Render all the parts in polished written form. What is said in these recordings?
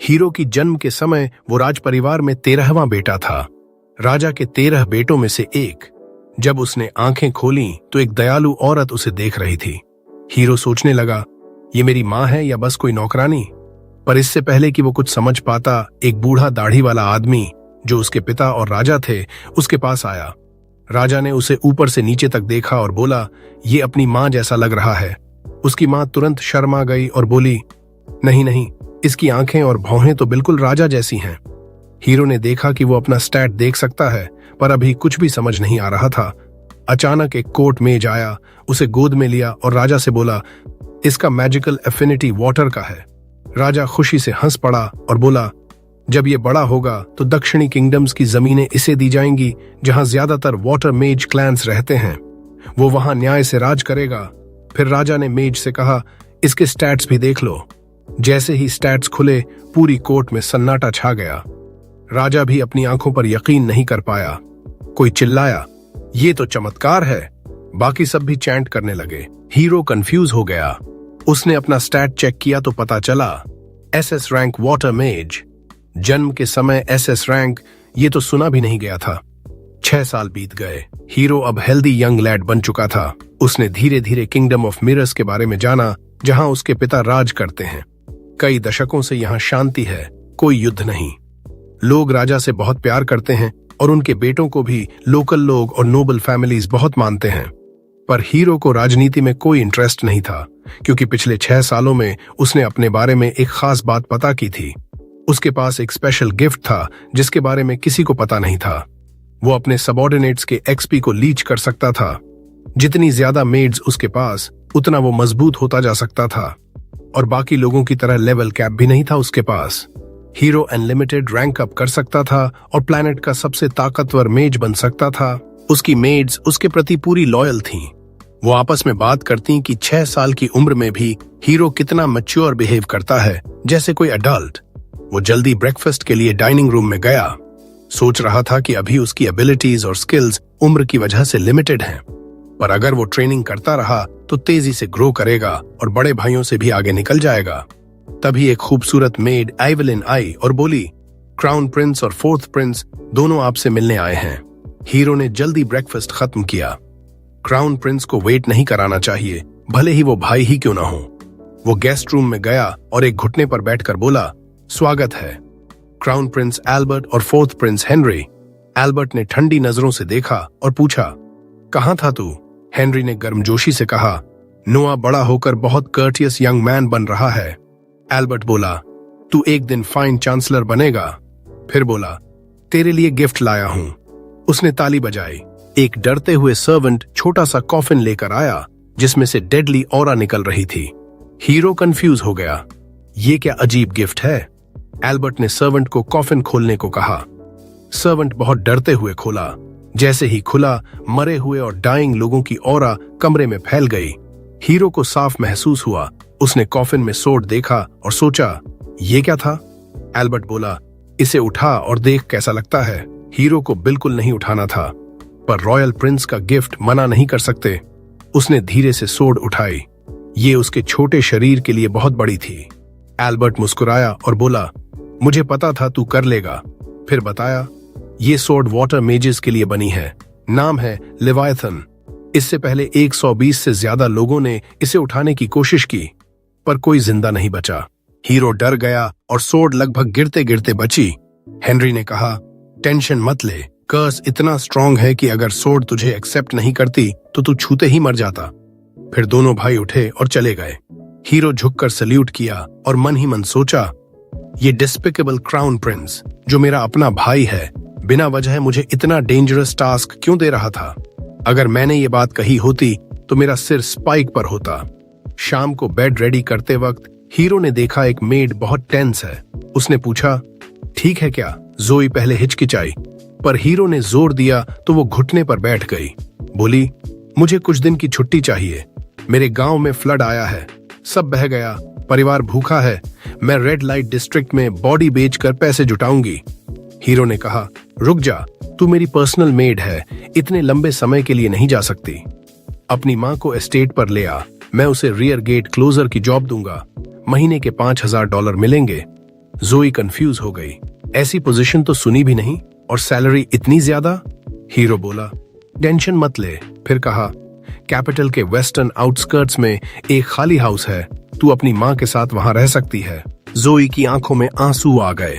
Hero की जन्म के समय वो राज परिवार में 13वां बेटा था, राजा के 13 बेटों में से एक। जब उसने आंखें खोली तो एक दयालु औरत उसे देख रही थी। हीरो सोचने लगा, ये मेरी माँ है या बस कोई नौकरानी। पर इससे पहले कि वो कुछ समझ पाता, एक बूढ़ा दाढ़ी वाला आदमी जो उसके पिता और राजा थे उसके पास आया। राजा ने उसे ऊपर से नीचे तक देखा और बोला, ये अपनी माँ जैसा लग रहा है। उसकी माँ तुरंत शर्मा गई और बोली, नहीं नहीं, इसकी आंखें और भौहें तो बिल्कुल राजा जैसी हैं। हीरो ने देखा कि वो अपना स्टैट देख सकता है, पर अभी कुछ भी समझ नहीं आ रहा था। अचानक एक कोर्ट मेज आया, उसे गोद में लिया और राजा से बोला, इसका मैजिकल एफिनिटी वाटर का है। राजा खुशी से हंस पड़ा और बोला, जब ये बड़ा होगा तो दक्षिणी किंगडम्स की जमीनें इसे दी जाएंगी जहां ज्यादातर वाटर मेज क्लैंस रहते हैं। वो वहां न्याय से राज करेगा। फिर राजा ने मेज से कहा, इसके स्टैट्स भी देख लो। जैसे ही स्टैट्स खुले, पूरी कोर्ट में सन्नाटा छा गया। राजा भी अपनी आंखों पर यकीन नहीं कर पाया। कोई चिल्लाया, ये तो चमत्कार है। बाकी सब भी चैंट करने लगे। हीरो कंफ्यूज हो गया। उसने अपना स्टैट चेक किया तो पता चला, एसएस रैंक वाटर मेज। जन्म के समय एसएस रैंक, ये तो सुना भी नहीं गया था। 6 साल बीत गए। हीरो अब हेल्दी यंग लैड बन चुका था। उसने धीरे धीरे किंगडम ऑफ मिरर्स के बारे में जाना, जहां उसके पिता राज करते हैं। कई दशकों से यहाँ शांति है, कोई युद्ध नहीं। लोग राजा से बहुत प्यार करते हैं और उनके बेटों को भी लोकल लोग और नोबल फैमिलीज बहुत मानते हैं। पर हीरो को राजनीति में कोई इंटरेस्ट नहीं था, क्योंकि पिछले 6 सालों में उसने अपने बारे में एक खास बात पता की थी। उसके पास एक स्पेशल गिफ्ट था जिसके बारे में किसी को पता नहीं था। वो अपने सबऑर्डिनेट्स के एक्सपी को लीच कर सकता था। जितनी ज्यादा मेड्स उसके पास, उतना वो मजबूत होता जा सकता था। और बाकी लोगों की तरह लेवल कैप भी नहीं था उसके पास। हीरो अनलिमिटेड रैंक अप कर सकता था और प्लैनेट का सबसे ताकतवर मेज बन सकता था। उसकी मेड्स उसके प्रति पूरी लॉयल थीं। वो आपस में बात करती कि 6 साल की उम्र में भी हीरो कितना मैच्योर बिहेव करता है, जैसे कोई अडल्ट। वो जल्दी ब्रेकफास्ट के लिए डाइनिंग रूम में गया। सोच रहा था कि अभी उसकी एबिलिटीज और स्किल्स उम्र की वजह से लिमिटेड हैं, पर अगर वो ट्रेनिंग करता रहा तो तेजी से ग्रो करेगा और बड़े भाइयों से भी आगे निकल जाएगा। तभी एक खूबसूरत मेड आइवलिन आई और बोली, क्राउन प्रिंस और 4th प्रिंस दोनों आपसे मिलने आए हैं। हीरो ने जल्दी ब्रेकफास्ट खत्म किया। क्राउन प्रिंस को वेट नहीं कराना चाहिए, भले ही वो भाई ही क्यों ना हो। वो गेस्ट रूम में गया और एक घुटने पर बैठकर बोला, स्वागत है। क्राउन प्रिंस एल्बर्ट और 4th प्रिंस हेनरी। एल्बर्ट ने ठंडी नजरों से देखा और पूछा, कहाँ था तू? हेनरी ने गर्मजोशी से कहा, नोआ बड़ा होकर बहुत कर्टियस यंग मैन बन रहा है। एल्बर्ट बोला, तू एक दिन फाइन चांसलर बनेगा। फिर बोला, तेरे लिए गिफ्ट लाया हूं। उसने ताली बजाई। एक डरते हुए सर्वेंट छोटा सा कॉफिन लेकर आया, जिसमें से डेडली ऑरा निकल रही थी। हीरो कंफ्यूज हो गया, ये क्या अजीब गिफ्ट है? एल्बर्ट ने सर्वेंट को कॉफिन खोलने को कहा। सर्वेंट बहुत डरते हुए खोला। जैसे ही खुला, मरे हुए और डाइंग लोगों की ऑरा कमरे में फैल गई। हीरो को साफ महसूस हुआ। उसने कॉफिन में सोड देखा और सोचा, ये क्या था? एल्बर्ट बोला, इसे उठा और देख कैसा लगता है। हीरो को बिल्कुल नहीं उठाना था, पर रॉयल प्रिंस का गिफ्ट मना नहीं कर सकते। उसने धीरे से सोड उठाई। ये उसके छोटे शरीर के लिए बहुत बड़ी थी। एल्बर्ट मुस्कुराया और बोला, मुझे पता था तू कर लेगा। फिर बताया, ये सोड वाटर मेजेस के लिए बनी है। नाम है लेवायथन। इससे पहले 120 से ज्यादा लोगों ने इसे उठाने की कोशिश की, पर कोई जिंदा नहीं बचा। हीरो डर गया और सोड लगभग गिरते गिरते बची। हेनरी ने कहा, टेंशन मत ले, कर्स इतना स्ट्रांग है कि अगर सोड तुझे एक्सेप्ट नहीं करती तो तू छूते ही मर जाता। फिर दोनों भाई उठे और चले गए। हीरो झुककर सल्यूट किया और मन ही मन सोचा, ये डिस्पिकेबल क्राउन प्रिंस जो मेरा अपना भाई है, बिना वजह मुझे इतना डेंजरस टास्क क्यों दे रहा था? अगर मैंने ये बात कही होती तो मेरा सिर स्पाइक पर होता। शाम को बेड रेडी करते वक्त हीरो ने देखा एक मेड बहुत टेंस है। उसने पूछा, ठीक है क्या? जोई पहले हिचकिचाई, पर हीरो ने जोर दिया तो वो घुटने पर बैठ गई। बोली, मुझे कुछ दिन की छुट्टी चाहिए। मेरे गांव में फ्लड आया है, सब बह गया, परिवार भूखा है। मैं रेड लाइट डिस्ट्रिक्ट में बॉडी बेचकर पैसे जुटाऊंगी। हीरो ने कहा, रुक जा, तू मेरी पर्सनल मेड है, इतने लंबे समय के लिए नहीं जा सकती। अपनी माँ को एस्टेट पर ले आ, मैं उसे रियर गेट क्लोजर की जॉब दूंगा। महीने के $5000 मिलेंगे। जोई कंफ्यूज हो गई। ऐसी पोजीशन तो सुनी भी नहीं, और सैलरी इतनी ज्यादा। हीरो बोला, टेंशन मत ले। फिर कहा, कैपिटल के वेस्टर्न आउटस्कर्ट्स में एक खाली हाउस है, तू अपनी माँ के साथ वहां रह सकती है। जोई की आंखों में आंसू आ गए।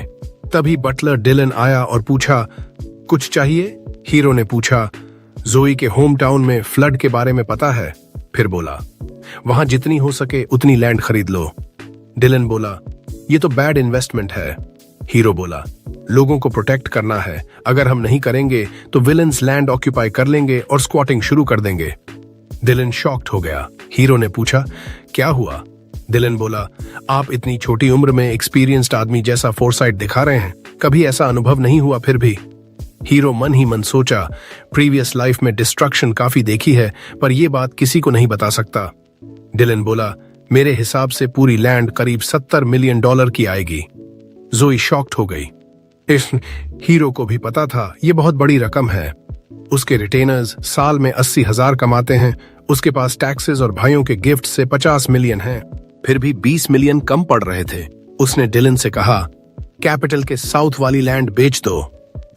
तभी बटलर डिलन आया और पूछा, कुछ चाहिए? हीरो ने पूछा, जोई के होम टाउन में फ्लड के बारे में पता है? फिर बोला, वहां जितनी हो सके उतनी लैंड खरीद लो। डिलन बोला, ये तो बैड इन्वेस्टमेंट है। हीरो बोला, लोगों को प्रोटेक्ट करना है, अगर हम नहीं करेंगे तो विलन्स लैंड ऑक्यूपाई कर लेंगे और स्क्वाटिंग शुरू कर देंगे। डिलन शॉक्ड हो गया। हीरो ने पूछा, क्या हुआ? डिलन बोला, आप इतनी छोटी उम्र में एक्सपीरियंस्ड आदमी जैसा फोरसाइट दिखा रहे हैं, कभी ऐसा अनुभव नहीं हुआ फिर भी। हीरो मन ही मन सोचा, प्रीवियस लाइफ में डिस्ट्रक्शन काफी देखी है, पर यह बात किसी को नहीं बता सकता। डिलन बोला, मेरे हिसाब से पूरी लैंड करीब $70 मिलियन की आएगी। जोई शॉक्ड हो गई। इस हीरो को भी पता था ये बहुत बड़ी रकम है। उसके रिटेनर्स साल में 80,000 कमाते हैं, उसके पास टैक्सेस और भाइयों के गिफ्ट से 50 मिलियन हैं, फिर भी 20 मिलियन कम पड़ रहे थे। उसने डिलन से कहा, कैपिटल के साउथ वाली लैंड बेच दो।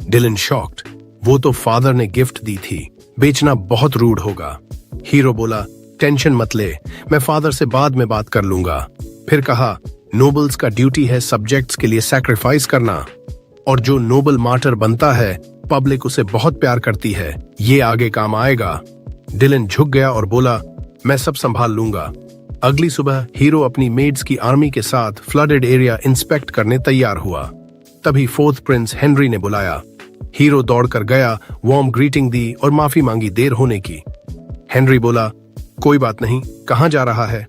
डिलन शॉक्ड, वो तो फादर ने गिफ्ट दी थी, बेचना बहुत रूड होगा। हीरो बोला, टेंशन मत ले, मैं फादर से बाद में बात कर लूंगा। फिर कहा, नोबल्स का ड्यूटी है सब्जेक्ट्स के लिए सैक्रिफाइस करना, और जो नोबल मार्टर बनता है पब्लिक उसे बहुत प्यार करती है, ये आगे काम आएगा। डिलन झुक गया और बोला, मैं सब संभाल लूंगा। अगली सुबह हीरो अपनी मेड्स की आर्मी के साथ फ्लडेड एरिया इंस्पेक्ट करने तैयार हुआ। तभी फोर्थ प्रिंस हेनरी ने बुलाया। हीरो दौड़कर गया, वार्म ग्रीटिंग दी और माफी मांगी देर होने की। हेनरी बोला, कोई बात नहीं, कहां जा रहा है?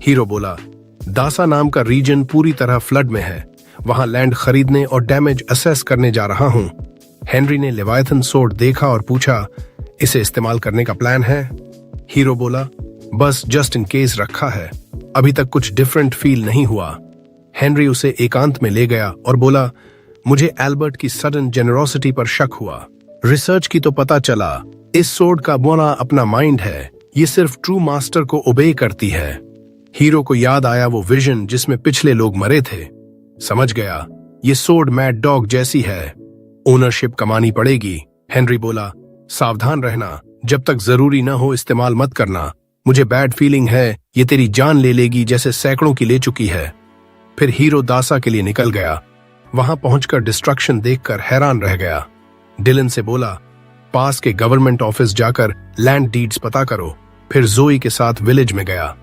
हीरो बोला, दासा नाम का रीजन पूरी तरह फ्लड में है, वहां लैंड खरीदने और डैमेज असेस करने जा रहा हूं। हेनरी ने लेवायथन सोर्ड देखा और पूछा, इसे इस्तेमाल करने का प्लान है? हीरो बोला, बस जस्ट इन केस रखा है, अभी तक कुछ डिफरेंट फील नहीं हुआ। हेनरी उसे एकांत में ले गया और बोला, मुझे एल्बर्ट की सडन जेनरोसिटी पर शक हुआ। रिसर्च की तो पता चला, इस सोर्ड का बोना अपना माइंड है, ये सिर्फ ट्रू मास्टर को ओबे करती है। हीरो को याद आया वो विजन जिसमें पिछले लोग मरे थे। समझ गया, ये सोर्ड मैड डॉग जैसी है, ओनरशिप कमानी पड़ेगी। हेनरी बोला, सावधान रहना, जब तक जरूरी न हो इस्तेमाल मत करना, मुझे बैड फीलिंग है ये तेरी जान ले लेगी जैसे सैकड़ों की ले चुकी है। फिर हीरो दासा के लिए निकल गया। वहां पहुंचकर डिस्ट्रक्शन देखकर हैरान रह गया। डिलन से बोला, पास के गवर्नमेंट ऑफिस जाकर लैंड डीड्स पता करो। फिर जोई के साथ विलेज में गया,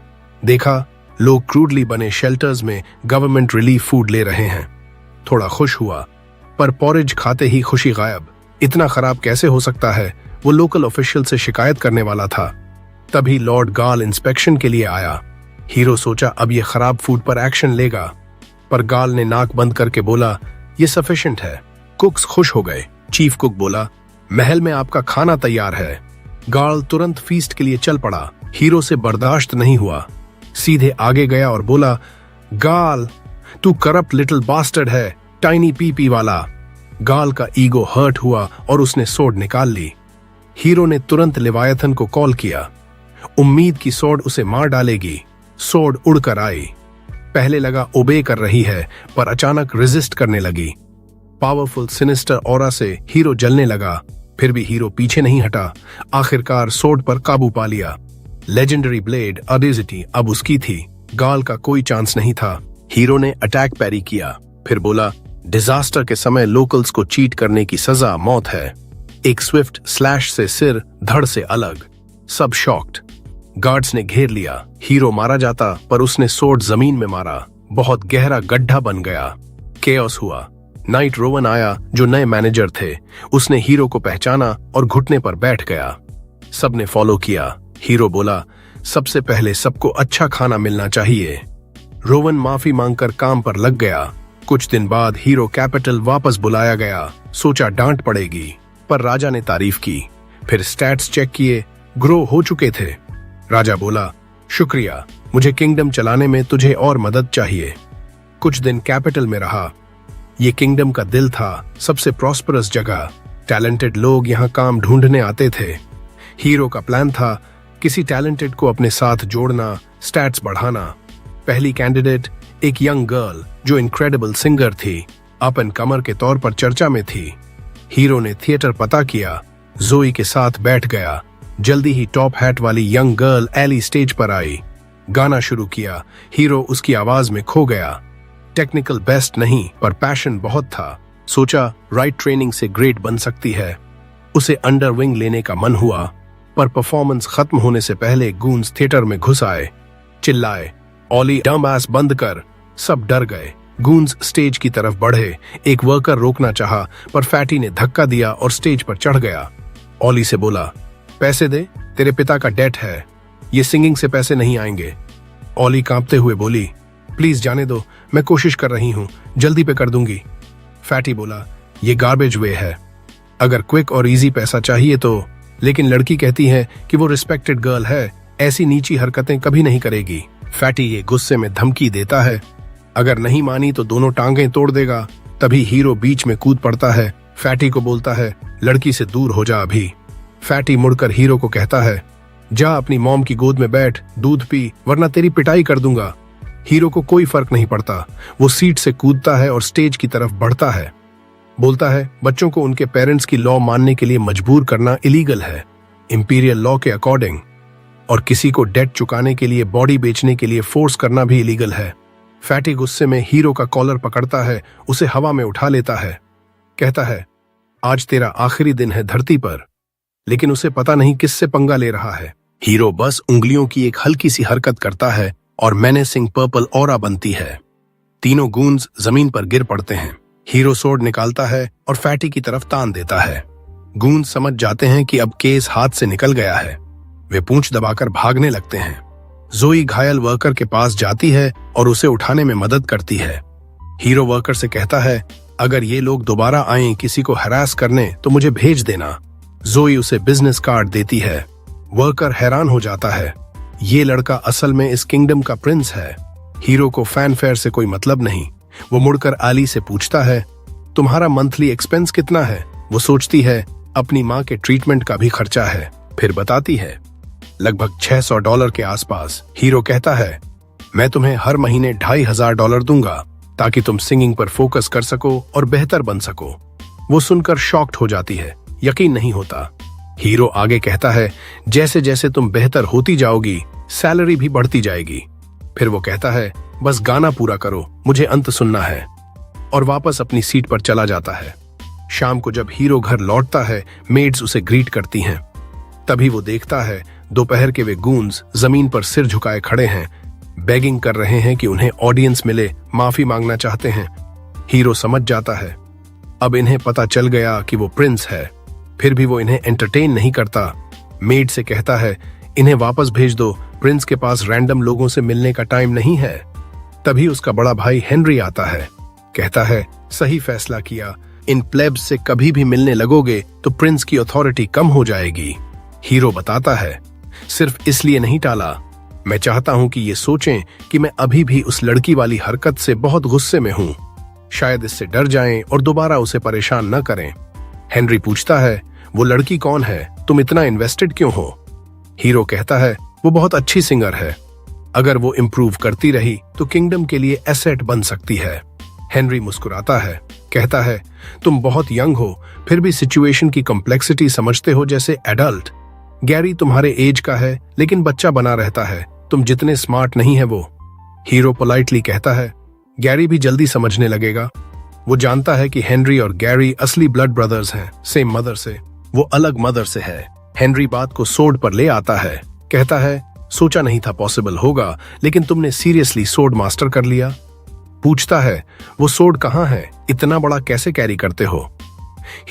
देखा लोग क्रूडली बने शेल्टर्स में गवर्नमेंट रिलीफ फूड ले रहे हैं। थोड़ा खुश हुआ, पर पॉरेज खाते ही खुशी गायब। इतना खराब कैसे हो सकता है? वो लोकल ऑफिशियल से शिकायत करने वाला था। तभी लॉर्ड गाल इंस्पेक्शन के लिए आया। हीरो सोचा अब ये खराब फूड पर एक्शन लेगा, पर गाल ने नाक बंद करके बोला, ये सफिशिएंट है। कुक्स खुश हो गए। चीफ कुक बोला, महल में आपका खाना तैयार है। गाल तुरंत फीस्ट के लिए चल पड़ा। हीरो से बर्दाश्त नहीं हुआ, सीधे आगे गया और बोला, गाल तू करप्ट लिटिल बास्टर्ड है, टाइनी पीपी वाला। गाल का ईगो हर्ट हुआ और उसने सोर्ड निकाल ली। हीरो ने तुरंत लेवायथन को कॉल किया। उम्मीद की सोर्ड उसे मार डालेगी। सोर्ड उड़कर आई। पहले लगा ओबे कर रही है, पर अचानक रेजिस्ट करने लगी। पावरफुल सिनिस्टर ऑरा से हीरो जलने लगा, फिर भी हीरो पीछे नहीं हटा। आखिरकार सोर्ड पर काबू पा लिया। लेजेंडरी ब्लेड अडेजिटी अब उसकी थी। गाल का कोई चांस नहीं था। हीरो ने अटैक पैरी किया, फिर बोला, डिजास्टर के समय लोकल्स को चीट करने की सजा मौत है। एक स्विफ्ट स्लैश से सिर धड़ से अलग। सब शॉक्ड। गार्ड्स ने घेर लिया। हीरो मारा जाता, पर उसने सोर्ड जमीन में मारा। बहुत गहरा गड्ढा बन गया। केओस हुआ। नाइट रोवन आया, जो नए मैनेजर थे। उसने हीरो को पहचाना और घुटने पर बैठ गया। सबने फॉलो किया। हीरो बोला, सबसे पहले सबको अच्छा खाना मिलना चाहिए। रोवन माफी मांगकर काम पर लग गया। कुछ दिन बाद हीरो कैपिटल वापस बुलाया गया। सोचा डांट पड़ेगी, पर राजा ने तारीफ की। फिर स्टैट्स चेक किए, ग्रो हो चुके थे। राजा बोला, शुक्रिया, मुझे किंगडम चलाने में तुझे और मदद चाहिए। कुछ दिन कैपिटल में रहा। ये किंगडम का दिल था, सबसे प्रॉस्परस जगह। टैलेंटेड लोग यहाँ काम ढूंढने आते थे। हीरो का प्लान था किसी टैलेंटेड को अपने साथ जोड़ना, स्टैट्स बढ़ाना। पहली कैंडिडेट एक यंग गर्ल जो इनक्रेडिबल सिंगर थी, अप एंड कमर के तौर पर चर्चा में थी। हीरो ने थिएटर पता किया, जोई के साथ बैठ गया। जल्दी ही टॉप हैट वाली यंग गर्ल एली स्टेज पर आई, गाना शुरू किया। हीरो उसकी आवाज में खो गया। टेक्निकल बेस्ट नहीं, पर पैशन बहुत था। सोचा राइट ट्रेनिंग से ग्रेट बन सकती है। उसे अंडर विंग लेने का मन हुआ, पर परफॉर्मेंस खत्म होने से पहले गूंज थिएटर में घुस आए, चिल्लाए, ओली डम एस बंद कर। सब डर गए। गूंज स्टेज की तरफ बढ़े। एक वर्कर रोकना चाहा, पर फैटी ने धक्का दिया और स्टेज पर चढ़ गया। ओली से बोला, पैसे दे, तेरे पिता का डेट है, ये सिंगिंग से पैसे नहीं आएंगे। ओली कांपते हुए बोली, प्लीज जाने दो, मैं कोशिश कर रही हूँ, जल्दी पे कर दूंगी। फैटी बोला, ये गार्बेज वे है, अगर क्विक और इजी पैसा चाहिए तो। लेकिन लड़की कहती है कि वो रिस्पेक्टेड गर्ल है, ऐसी नीची हरकतें कभी नहीं करेगी। फैटी ये गुस्से में धमकी देता है, अगर नहीं मानी तो दोनों टांगें तोड़ देगा। तभी हीरो बीच में कूद पड़ता है। फैटी को बोलता है, लड़की से दूर हो जा अभी। फैटी मुड़कर हीरो को कहता है, जा अपनी मॉम की गोद में बैठ, दूध पी, वरना तेरी पिटाई कर दूंगा। हीरो को कोई फर्क नहीं पड़ता। वो सीट से कूदता है और स्टेज की तरफ बढ़ता है। बोलता है, बच्चों को उनके पेरेंट्स की लॉ मानने के लिए मजबूर करना इलीगल है, इंपीरियल लॉ के अकॉर्डिंग। और किसी को डेट चुकाने के लिए, बॉडी बेचने के लिए फोर्स करना भी इलीगल है। फैटी गुस्से में हीरो का कॉलर पकड़ता है, उसे हवा में उठा लेता है। कहता है, आज तेरा आखिरी दिन है धरती पर। लेकिन उसे पता नहीं किससे पंगा ले रहा है। हीरो बस उंगलियों की एक हल्की सी हरकत करता है और मेनेसिंग पर्पल ऑरा बनती है। तीनों गूंज जमीन पर गिर पड़ते हैं। हीरो सोर्ड निकालता है और फैटी की तरफ तान देता है। गूंज समझ जाते हैं कि अब केस हाथ से निकल गया है। वे पूंछ दबाकर भागने लगते हैं। जोई घायल वर्कर के पास जाती है और उसे उठाने में मदद करती है। हीरो वर्कर से कहता है, अगर ये लोग दोबारा आएं किसी को हरास करने तो मुझे भेज देना। जोई उसे बिजनेस कार्ड देती है। वर्कर हैरान हो जाता है, ये लड़का असल में इस किंगडम का प्रिंस है। हीरो को फैनफेयर से कोई मतलब नहीं। वो मुड़कर आली से पूछता है, तुम्हारा मंथली एक्सपेंस कितना है? वो सोचती है अपनी माँ के ट्रीटमेंट का भी खर्चा है, फिर बताती है लगभग $600 के आसपास। हीरो कहता है, मैं तुम्हें हर महीने $2500 दूंगा ताकि तुम सिंगिंग पर फोकस कर सको और बेहतर बन सको। वो सुनकर शॉक्ड हो जाती है, यकीन नहीं होता। हीरो आगे कहता है, जैसे जैसे तुम बेहतर होती जाओगी सैलरी भी बढ़ती जाएगी। फिर वो कहता है, बस गाना पूरा करो, मुझे अंत सुनना है, और वापस अपनी सीट पर चला जाता है। शाम को जब हीरो घर लौटता है, मेड्स उसे ग्रीट करती हैं। तभी वो देखता है दोपहर के वे गूंज जमीन पर सिर झुकाए खड़े हैं, बेगिंग कर रहे हैं कि उन्हें ऑडियंस मिले, माफी मांगना चाहते हैं। हीरो समझ जाता है अब इन्हें पता चल गया कि वो प्रिंस है, फिर भी वो इन्हें एंटरटेन नहीं करता। मेड से कहता है, इन्हें वापस भेज दो, प्रिंस के पास रैंडम लोगों से मिलने का टाइम नहीं है। तभी उसका बड़ा भाई हेनरी आता है, कहता है, सही फैसला किया, इन प्लेब्स से कभी भी मिलने लगोगे तो प्रिंस की अथॉरिटी कम हो जाएगी। हीरो बताता है, सिर्फ इसलिए नहीं टाला, मैं चाहता हूं कि ये सोचें कि मैं अभी भी उस लड़की वाली हरकत से बहुत गुस्से में हूं, शायद इससे डर जाएं और दोबारा उसे परेशान न करें। हेनरी पूछता है, वो लड़की कौन है, तुम इतना इन्वेस्टेड क्यों हो? हीरो कहता है, वो बहुत अच्छी सिंगर है, अगर वो इम्प्रूव करती रही तो किंगडम के लिए एसेट बन सकती है। हेनरी मुस्कुराता है, कहता है, तुम बहुत यंग हो, फिर भी सिचुएशन की कॉम्प्लेक्सिटी समझते हो जैसे एडल्ट। गैरी तुम्हारे एज का है लेकिन बच्चा बना रहता है, तुम जितने स्मार्ट नहीं है वो। हीरो पोलाइटली कहता है, गैरी भी जल्दी समझने लगेगा। वो जानता है कि हेनरी और गैरी असली ब्लड ब्रदर्स हैं, सेम मदर से, वो अलग मदर से है। हेनरी बात को सोड पर ले आता है, कहता है, सोचा नहीं था पॉसिबल होगा, लेकिन तुमने सीरियसली सोड मास्टर कर लिया। पूछता है, वो सोड कहाँ है, इतना बड़ा कैसे कैरी करते हो?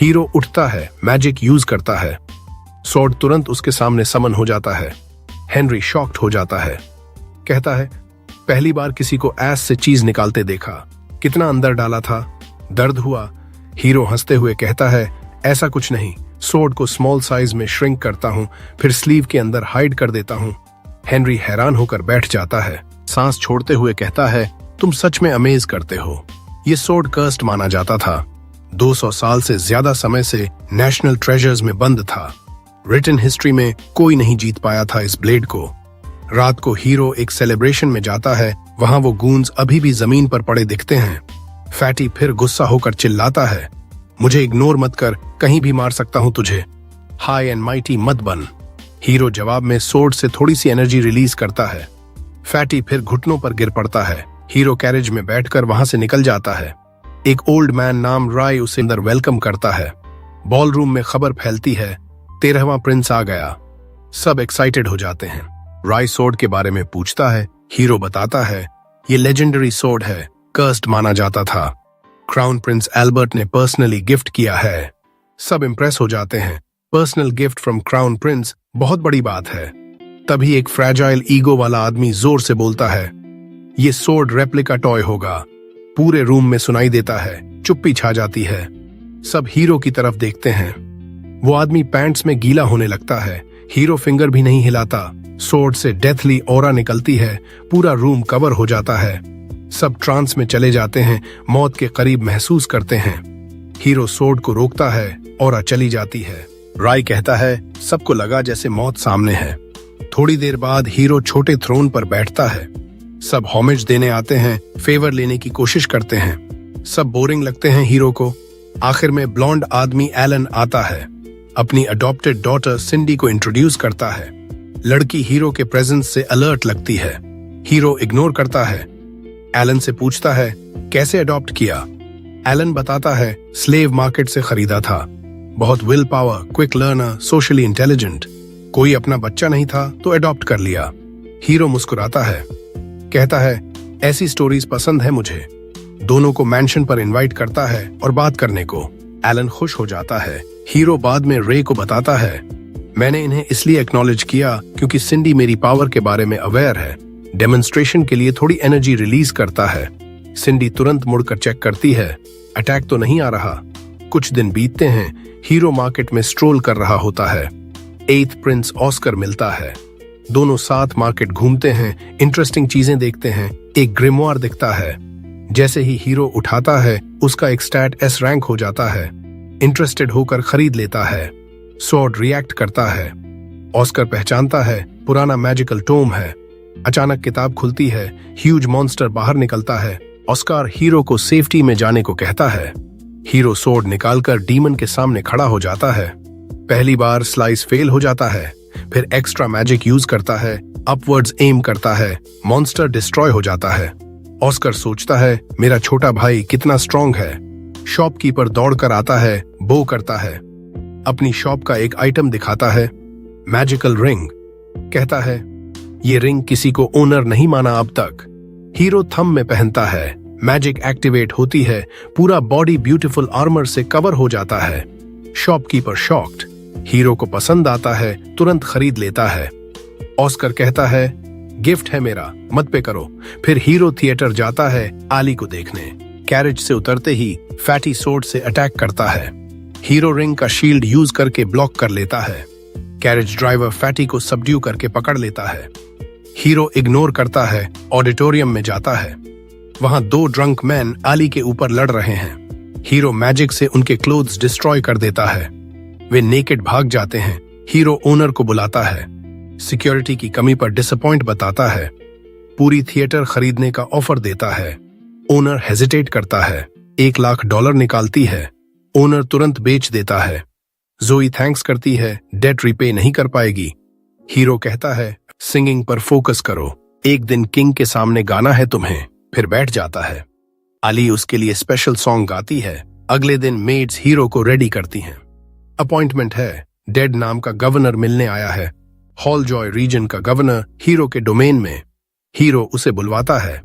हीरो उठता है, मैजिक यूज करता है, सोड तुरंत उसके सामने समन हो जाता है। हेनरी शॉक्ड हो जाता है, कहता है, पहली बार किसी को ऐस से चीज निकालते देखा, कितना अंदर डाला था, दर्द हुआ? हीरो हंसते हुए कहता है, ऐसा कुछ नहीं, सोड को स्मॉल साइज में श्रिंक करता हूं, फिर स्लीव के अंदर हाइड कर देता हूं। हेनरी हैरान होकर बैठ जाता है, सांस छोड़ते हुए कहता है, तुम सच में अमेज करते हो। ये सोड कर्स्ड माना जाता था, 200 साल से ज्यादा समय से नेशनल ट्रेजर्स में बंद था। रिटन हिस्ट्री में कोई नहीं जीत पाया था इस ब्लेड को। रात को हीरो एक सेलिब्रेशन में जाता है, वहां वो गूंज अभी भी जमीन पर पड़े दिखते हैं। फैटी फिर गुस्सा होकर चिल्लाता है, मुझे इग्नोर मत कर, कहीं भी मार सकता हूं तुझे, हाई एंड माइटी मत बन। हीरो जवाब में सोर्ड से थोड़ी सी एनर्जी रिलीज करता है। फैटी फिर घुटनों पर गिर पड़ता है। हीरो कैरेज में बैठकर वहां से निकल जाता है। एक ओल्ड मैन नाम राय उसे अंदर वेलकम करता है। बॉल रूम में खबर फैलती है, 13वां प्रिंस आ गया। सब एक्साइटेड हो जाते हैं। राय सोर्ड के बारे में पूछता है। हीरो बताता है, ये लेजेंडरी सोर्ड है, कर्स्ड माना जाता था, क्राउन प्रिंस एल्बर्ट ने पर्सनली गिफ्ट किया है। सब इंप्रेस हो जाते हैं। Personal gift from crown Prince बहुत बड़ी बात है। तभी एक फ्रैजाइल ईगो वाला आदमी जोर से बोलता है, ये सोर्ड रेप्लिका टॉय होगा। पूरे रूम में सुनाई देता है, चुप्पी छा जाती है। सब हीरो की तरफ देखते हैं। वो आदमी पैंट्स में गीला होने लगता है। हीरो फिंगर भी नहीं हिलाता। सोर्ड से डेथली ऑरा निकलती है। पूरा रूम कवर हो जाता है। सब ट्रांस में चले जाते हैं, मौत के करीब महसूस करते हैं। हीरो सोर्ड को रोकता है, ऑरा चली जाती है। राय कहता है, सबको लगा जैसे मौत सामने है। थोड़ी देर बाद हीरो छोटे थ्रोन पर बैठता है। सब होमेज देने आते हैं, फेवर लेने की कोशिश करते हैं। सब बोरिंग लगते हैं हीरो को। आखिर में ब्लॉन्ड आदमी एलन आता है। अपनी अडॉप्टेड डॉटर सिंडी को इंट्रोड्यूस करता है। लड़की हीरो के प्रेजेंस से अलर्ट लगती है। हीरो इग्नोर करता है। एलन से पूछता है, कैसे अडॉप्ट किया? एलन बताता है, स्लेव मार्केट से खरीदा था। बहुत will power, quick learner, socially intelligent. कोई अपना बच्चा नहीं था तो अडॉप्ट कर लिया। हीरो मुस्कुराता है, कहता है, ऐसी स्टोरीज पसंद है मुझे। दोनों को मैंशन पर इनवाइट करता है और बात करने को। एलन खुश हो जाता है। हीरो बाद में रे को बताता है, मैंने इन्हें इसलिए एक्नॉलेज किया क्योंकि सिंडी मेरी पावर के बारे में अवेयर है। डेमोन्स्ट्रेशन के लिए थोड़ी एनर्जी रिलीज करता है। सिंडी तुरंत मुड़कर चेक करती है, अटैक तो नहीं आ रहा। कुछ दिन बीतते हैं। हीरो मार्केट में स्ट्रोल कर रहा होता है। 8th प्रिंस ऑस्कर मिलता है। दोनों साथ मार्केट घूमते हैं, इंटरेस्टिंग चीजें देखते हैं। एक ग्रिमोयर दिखता है। जैसे ही हीरो उठाता है, उसका एक स्टैट S रैंक हो जाता है। इंटरेस्टेड होकर खरीद लेता है। सॉर्ड रिएक्ट करता है। ऑस्कर पहचानता है, पुराना मैजिकल टोम है। अचानक किताब खुलती है। ह्यूज मॉन्स्टर बाहर निकलता है। ऑस्कर हीरो को सेफ्टी में जाने को कहता है। हीरो सोर्ड निकालकर डीमन के सामने खड़ा हो जाता है। पहली बार स्लाइस फेल हो जाता है। फिर एक्स्ट्रा मैजिक यूज करता है, अपवर्ड्स एम करता है, मॉन्स्टर डिस्ट्रॉय हो जाता है। ऑस्कर सोचता है, मेरा छोटा भाई कितना स्ट्रॉन्ग है। शॉपकीपर दौड़कर आता है, बो करता है। अपनी शॉप का एक आइटम दिखाता है, मैजिकल रिंग। कहता है, ये रिंग किसी को ओनर नहीं माना अब तक। हीरो थंब में पहनता है। मैजिक एक्टिवेट होती है। पूरा बॉडी ब्यूटीफुल आर्मर से कवर हो जाता है। Shopkeeper shocked. हीरो को पसंद आता है, तुरंत खरीद लेता है। ऑस्कर कहता है, गिफ्ट है मेरा, मत पे करो। फिर हीरो थिएटर जाता है आली को देखने। कैरेज से उतरते ही फैटी सोर्ड से अटैक करता है। हीरो रिंग का शील्ड यूज करके ब्लॉक कर लेता है। कैरेज ड्राइवर फैटी को सबड्यू करके पकड़ लेता है। हीरो इग्नोर करता है, ऑडिटोरियम में जाता है। वहां 2 ड्रंक मैन आली के ऊपर लड़ रहे हैं। हीरो मैजिक से उनके क्लोथ्स डिस्ट्रॉय कर देता है। वे नेकेड भाग जाते हैं। हीरो ओनर को बुलाता है। सिक्योरिटी की कमी पर डिसअपॉइंट बताता है। पूरी थिएटर खरीदने का ऑफर देता है। ओनर हेजिटेट करता है। $1,00,000 निकालती है। ओनर तुरंत बेच देता है। जोई थैंक्स करती है, डेट रिपे नहीं कर पाएगी। हीरो कहता है, सिंगिंग पर फोकस करो, एक दिन किंग के सामने गाना है तुम्हें। फिर बैठ जाता है। अली उसके लिए स्पेशल सॉन्ग गाती है। अगले दिन मेड्स हीरो को रेडी करती हैं। अपॉइंटमेंट है। डेड नाम का गवर्नर मिलने आया है। हॉल जॉय रीजन का गवर्नर हीरो के डोमेन में। हीरो उसे बुलवाता है।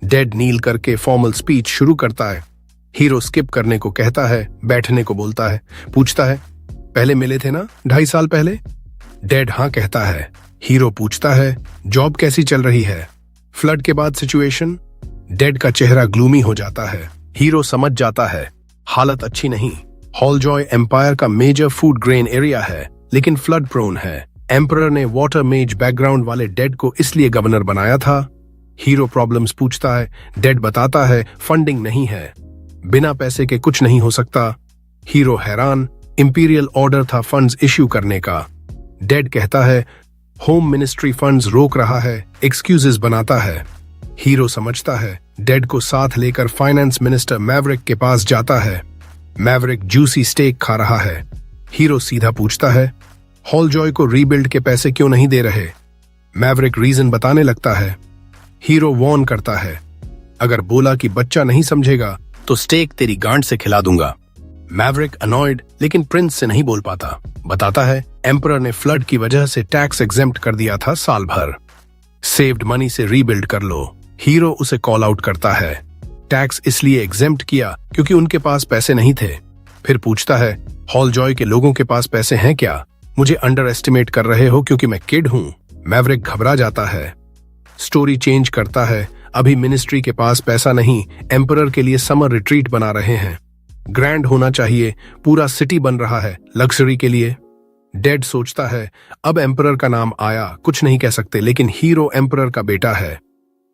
डेड नील करके फॉर्मल स्पीच शुरू करता है। हीरो स्किप करने को कहता है, बैठने को बोलता है। पूछता है, पहले मिले थे ना 2.5 साल पहले? डेड हाँ कहता है। हीरो पूछता है, जॉब कैसी चल रही है? फ्लड के बाद सिचुएशन? डेड का चेहरा ग्लूमी हो जाता है। हीरो समझ जाता है, हालत अच्छी नहीं। हॉलजॉय एम्पायर का मेजर फूड ग्रेन एरिया है, लेकिन फ्लड प्रोन है। एम्परर ने वाटर मेज बैकग्राउंड वाले डेड को इसलिए गवर्नर बनाया था। हीरो प्रॉब्लम्स पूछता है। डेड बताता है, फंडिंग नहीं है, बिना पैसे के कुछ नहीं हो सकता। हीरो हैरान, इंपीरियल ऑर्डर था फंड्स इश्यू करने का। डेड कहता है, होम मिनिस्ट्री फंड्स रोक रहा है, एक्सक्यूजेस बनाता है। हीरो समझता है, डेड को साथ लेकर फाइनेंस मिनिस्टर मैवरिक के पास जाता है। मैवरिक जूसी स्टेक खा रहा है। हीरो सीधा पूछता है, हॉलजॉय को रीबिल्ड के पैसे क्यों नहीं दे रहे? मैवरिक रीजन बताने लगता है। हीरो वॉर्न करता है, अगर बोला कि बच्चा नहीं समझेगा तो स्टेक तेरी गांड से खिला दूंगा। मैवरिक अनॉयड लेकिन प्रिंस से नहीं बोल पाता। बताता है, एम्परर ने फ्लड की वजह से टैक्स एग्जेम्प्ट कर दिया था साल भर। सेव्ड मनी से रीबिल्ड कर लो। हीरो उसे कॉल आउट करता है। टैक्स इसलिए एग्जेम्प्ट किया क्योंकि उनके पास पैसे नहीं थे। फिर पूछता है, हॉलजॉय के लोगों के पास पैसे हैं क्या? मुझे अंडर एस्टिमेट कर रहे हो क्योंकि मैं किड हूं। मैवरिक घबरा जाता है। स्टोरी चेंज करता है। अभी मिनिस्ट्री के पास पैसा नहीं, एम्परर के लिए समर रिट्रीट बना रहे हैं। ग्रैंड होना चाहिए, पूरा सिटी बन रहा है लग्जरी के लिए। डेड सोचता है, अब एम्परर का नाम आया, कुछ नहीं कह सकते, लेकिन हीरो एम्परर का बेटा है।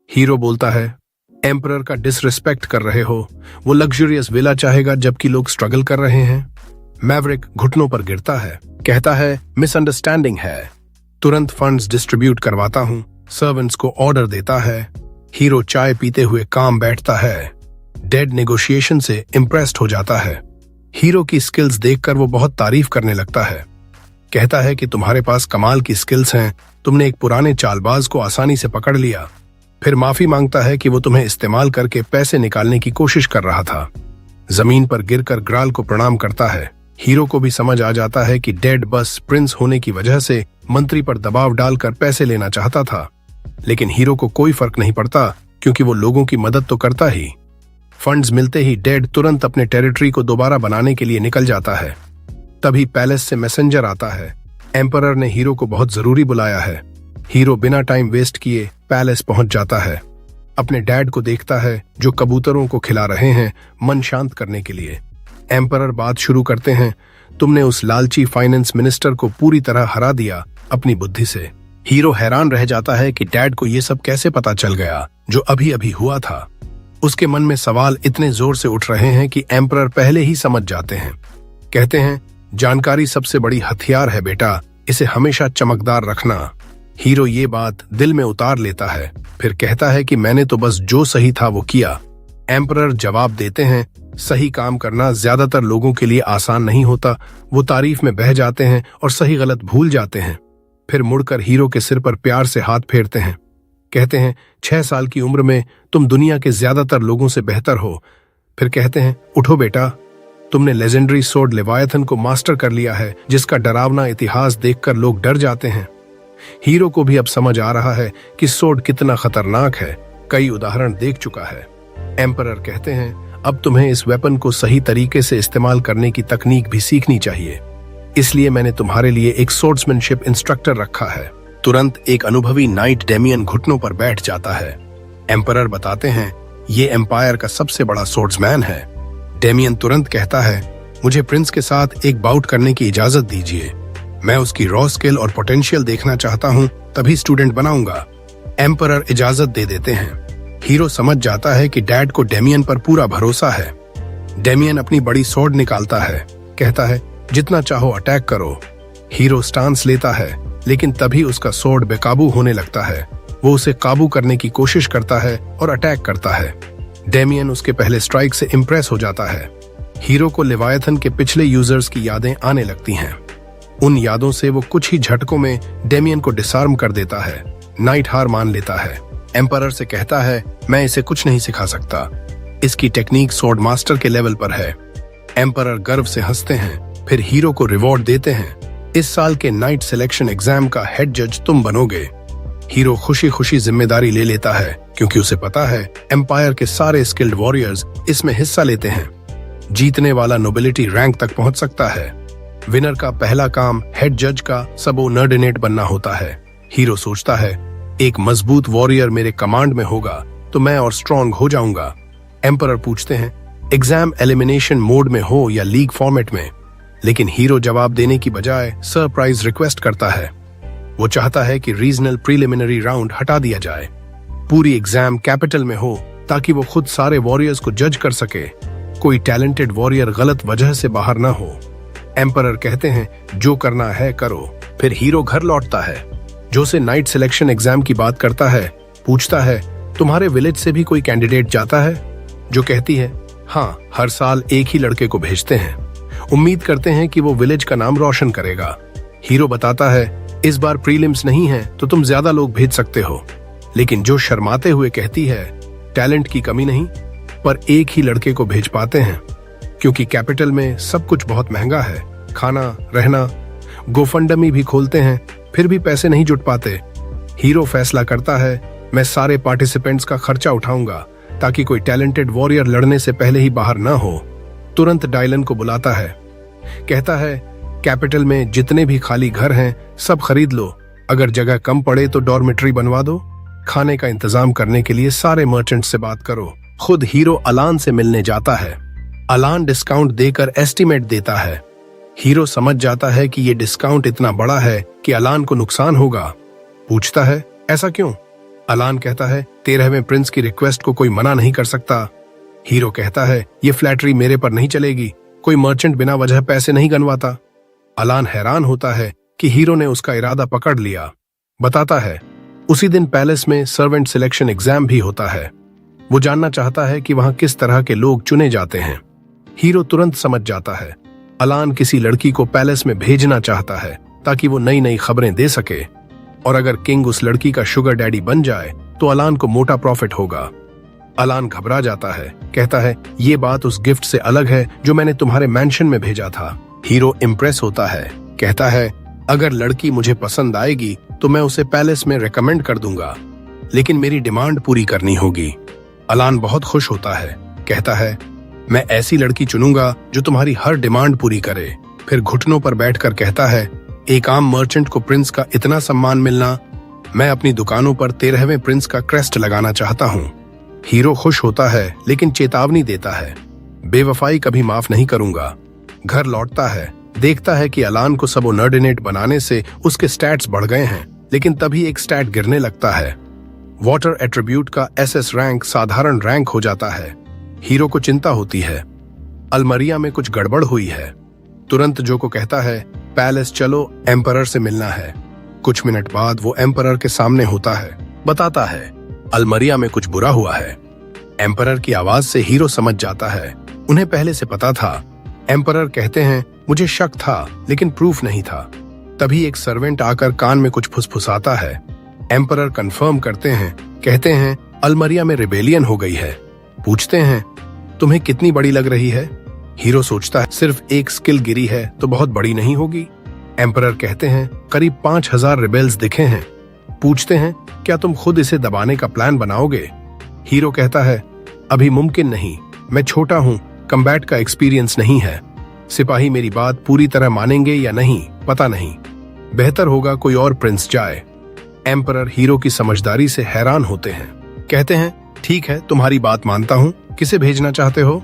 हीरो बोलता है, एम्परर का डिसरिस्पेक्ट कर रहे हो। वो लग्जरियस विला चाहेगा जबकि लोग स्ट्रगल कर रहे हैं। मैवरिक घुटनों पर गिरता है, कहता है, मिसअंडरस्टैंडिंग है। तुरंत फंड्स डिस्ट्रीब्यूट करवाता हूं। सर्वेंट्स को ऑर्डर देता है। हीरो चाय पीते हुए काम बैठता है। डेड नेगोशिएशन से इम्प्रेस्ड हो जाता है। हीरो की स्किल्स देखकर वो बहुत तारीफ करने लगता है। कहता है कि तुम्हारे पास कमाल की स्किल्स हैं, तुमने एक पुराने चालबाज को आसानी से पकड़ लिया। फिर माफी मांगता है कि वो तुम्हें इस्तेमाल करके पैसे निकालने की कोशिश कर रहा था। जमीन पर गिरकर ग्राल को प्रणाम करता है। हीरो को भी समझ आ जाता है कि डेड बस प्रिंस होने की वजह से मंत्री पर दबाव डालकर पैसे लेना चाहता था, लेकिन हीरो को कोई फर्क नहीं पड़ता क्योंकि वो लोगों की मदद तो करता ही। फंड्स मिलते ही डेड तुरंत अपने टेरिटरी को दोबारा बनाने के लिए निकल जाता है। तभी पैलेस से मैसेंजर आता है, एम्परर ने हीरो को बहुत जरूरी बुलाया है। हीरो बिना टाइम वेस्ट किए पैलेस पहुंच जाता है। अपने डैड को देखता है जो कबूतरों को खिला रहे हैं मन शांत करने के लिए। एम्परर बात शुरू करते हैं, तुमने उस लालची फाइनेंस मिनिस्टर को पूरी तरह हरा दिया अपनी बुद्धि से। हीरो हैरान रह जाता है कि डैड को ये सब कैसे पता चल गया जो अभी अभी हुआ था। उसके मन में सवाल इतने जोर से उठ रहे हैं कि एम्परर पहले ही समझ जाते हैं। कहते हैं, जानकारी सबसे बड़ी हथियार है बेटा, इसे हमेशा चमकदार रखना। हीरो ये बात दिल में उतार लेता है। फिर कहता है कि मैंने तो बस जो सही था वो किया। एम्परर जवाब देते हैं, सही काम करना ज्यादातर लोगों के लिए आसान नहीं होता। वो तारीफ में बह जाते हैं और सही गलत भूल जाते हैं। फिर मुड़कर हीरो के सिर पर प्यार से हाथ फेरते हैं। कहते हैं, 6 साल की उम्र में तुम दुनिया के ज्यादातर लोगों से बेहतर हो। फिर कहते हैं, उठो बेटा, तुमने लेजेंडरी सोर्ड लेवायथन को मास्टर कर लिया है, जिसका डरावना इतिहास देखकर लोग डर जाते हैं। हीरो को भी अब समझ आ रहा है कि सोर्ड कितना खतरनाक है, कई उदाहरण देख चुका है। एम्परर कहते हैं, अब तुम्हें इस वेपन को सही तरीके से इस्तेमाल करने की तकनीक भी सीखनी चाहिए, इसलिए मैंने तुम्हारे लिए एक सोर्ड्समैनशिप इंस्ट्रक्टर रखा है। तुरंत एक अनुभवी नाइट डेमियन घुटनों पर बैठ जाता है। एम्परर बताते हैं, ये एम्पायर का सबसे बड़ा सोर्ड्समैन है। डेमियन तुरंत कहता है, मुझे प्रिंस के साथ एक बाउट करने की इजाजत दीजिए। मैं उसकी रॉ स्किल और पोटेंशियल देखना चाहता हूँ, तभी स्टूडेंट बनाऊंगा। एम्परर इजाजत दे देते हैं। हीरो समझ जाता है कि डैड को डेमियन पर पूरा भरोसा है। डेमियन अपनी बड़ी स्वॉर्ड निकालता है, कहता है, जितना चाहो अटैक करो। हीरो स्टांस लेता है, लेकिन तभी उसका स्वॉर्ड बेकाबू होने लगता है। वो उसे काबू करने की कोशिश करता है और अटैक करता है। डेमियन उसके पहले स्ट्राइक से इम्प्रेस हो जाता है। हीरो को लेवायथन के पिछले यूजर्स की यादें आने लगती हैं। उन यादों से वो कुछ ही झटकों में डेमियन को डिसआर्म कर देता है। नाइट हार मान लेता है। एम्परर से कहता है, मैं इसे कुछ नहीं सिखा सकता, इसकी टेक्निक स्वॉर्ड मास्टर के लेवल पर है। एम्परर गर्व से हंसते हैं, फिर हीरो को रिवॉर्ड देते हैं। इस साल के नाइट सिलेक्शन एग्जाम का हेड जज तुम बनोगे। हीरो खुशी खुशी जिम्मेदारी ले लेता है, क्योंकि उसे पता है एम्पायर के सारे स्किल्ड वॉरियर्स इसमें हिस्सा लेते हैं। जीतने वाला नोबिलिटी रैंक तक पहुंच सकता है। विनर का पहला काम हेड जज का सबोर्डिनेट बनना होता है। हीरो सोचता है, एक मजबूत वॉरियर मेरे कमांड में होगा तो मैं और स्ट्रॉन्ग हो जाऊंगा। एम्परर पूछते हैं, एग्जाम एलिमिनेशन मोड में हो या लीग फॉर्मेट में, लेकिन हीरो जवाब देने की बजाय सरप्राइज रिक्वेस्ट करता है। वो चाहता है कि रीजनल प्रीलिमिनरी राउंड हटा दिया जाए, पूरी एग्जाम कैपिटल में हो, ताकि वो खुद सारे वॉरियर्स को जज कर सके, कोई टैलेंटेड वॉरियर गलत वजह से बाहर न हो। एम्परर कहते हैं, जो करना है करो। फिर हीरो घर लौटता है। जो से नाइट सिलेक्शन एग्जाम की बात करता है, पूछता है, तुम्हारे विलेज से भी कोई कैंडिडेट जाता है? जो कहती है, हाँ, हर साल एक ही लड़के को भेजते हैं, उम्मीद करते हैं कि वो विलेज का नाम रोशन करेगा। हीरो बताता है, इस बार प्रीलिम्स नहीं है तो तुम ज्यादा लोग भेज सकते हो। लेकिन जो शर्माते हुए कहती है, टैलेंट की कमी नहीं, पर एक ही लड़के को भेज पाते हैं क्योंकि कैपिटल में सब कुछ बहुत महंगा है, खाना, रहना। गोफंडमी भी खोलते हैं, फिर भी पैसे नहीं जुट पाते। हीरो फैसला करता है, मैं सारे पार्टिसिपेंट्स का खर्चा उठाऊंगा ताकि कोई टैलेंटेड वॉरियर लड़ने से पहले ही बाहर ना हो। तुरंत डायलन को बुलाता है, कहता है, कैपिटल में जितने भी खाली घर हैं सब खरीद लो, अगर जगह कम पड़े तो डॉर्मेट्री बनवा दो। खाने का इंतजाम करने के लिए सारे मर्चेंट से बात करो। खुद हीरो अलान से मिलने जाता है। अलान डिस्काउंट देकर एस्टीमेट देता है। हीरो समझ जाता है कि ये डिस्काउंट इतना बड़ा है कि अलान को नुकसान होगा। पूछता है, ऐसा क्यों? अलान कहता है, 13वें प्रिंस की रिक्वेस्ट को कोई मना नहीं कर सकता। हीरो कहता है, ये फ्लैटरी मेरे पर नहीं चलेगी, कोई मर्चेंट बिना वजह पैसे नहीं गनवाता। अलान हैरान होता है कि हीरो ने उसका इरादा पकड़ लिया। बताता है, उसी दिन पैलेस में सर्वेंट सिलेक्शन एग्जाम भी होता है। वो जानना चाहता है कि वहां किस तरह के लोग चुने जाते हैं। हीरो तुरंत समझ जाता है, अलान किसी लड़की को पैलेस में भेजना चाहता है ताकि वो नई नई खबरें दे सके, और अगर किंग उस लड़की का शुगर डैडी बन जाए तो अलान को मोटा प्रॉफिट होगा। अलान घबरा जाता है, कहता है, ये बात उस गिफ्ट से अलग है जो मैंने तुम्हारे मैंशन में भेजा था। हीरो इम्प्रेस होता है, कहता है, अगर लड़की मुझे पसंद आएगी तो मैं उसे पैलेस में रेकमेंड कर दूंगा, लेकिन मेरी डिमांड पूरी करनी होगी। अलान बहुत खुश होता है, कहता है, मैं ऐसी लड़की चुनूंगा जो तुम्हारी हर डिमांड पूरी करे। फिर घुटनों पर बैठकर कहता है, एक आम मर्चेंट को प्रिंस का इतना सम्मान मिलना, मैं अपनी दुकानों पर 13वें प्रिंस का क्रेस्ट लगाना चाहता हूँ। हीरो खुश होता है लेकिन चेतावनी देता है, बेवफाई कभी माफ नहीं करूंगा। घर लौटता है, देखता है कि अलान को सबऑर्डिनेट बनाने से उसके स्टैट्स बढ़ गए हैं, लेकिन तभी एक स्टैट गिरने लगता है। वाटर एट्रीब्यूट का एसएस रैंक साधारण रैंक हो जाता है। हीरो को चिंता होती है, अलमरिया में कुछ गड़बड़ हुई है। तुरंत जो को कहता है, पैलेस चलो, एम्परर से मिलना है। कुछ मिनट बाद वो एम्परर के सामने होता है। बताता है, अलमरिया में कुछ बुरा हुआ है। एम्परर की आवाज से हीरो समझ जाता है, उन्हें पहले से पता था। एम्परर कहते हैं, मुझे शक था लेकिन प्रूफ नहीं था। तभी एक सर्वेंट आकर कान में कुछ फुसफुसाता है। एम्परर कंफर्म करते हैं, कहते हैं, अलमरिया में रिबेलियन हो गई है। पूछते हैं, तुम्हें कितनी बड़ी लग रही है? हीरो सोचता है, सिर्फ एक स्किल गिरी है तो बहुत बड़ी नहीं होगी। एम्परर कहते हैं, करीब 5000 रिबेल्स दिखे हैं। पूछते हैं, क्या तुम खुद इसे दबाने का प्लान बनाओगे? हीरो कहता है, अभी मुमकिन नहीं, मैं छोटा हूँ, कम्बैट का एक्सपीरियंस नहीं है। सिपाही मेरी बात पूरी तरह मानेंगे या नहीं पता नहीं, बेहतर होगा कोई और प्रिंस जाए। एम्परर हीरो की समझदारी से हैरान होते हैं। कहते हैं, ठीक है, तुम्हारी बात मानता हूँ, किसे भेजना चाहते हो?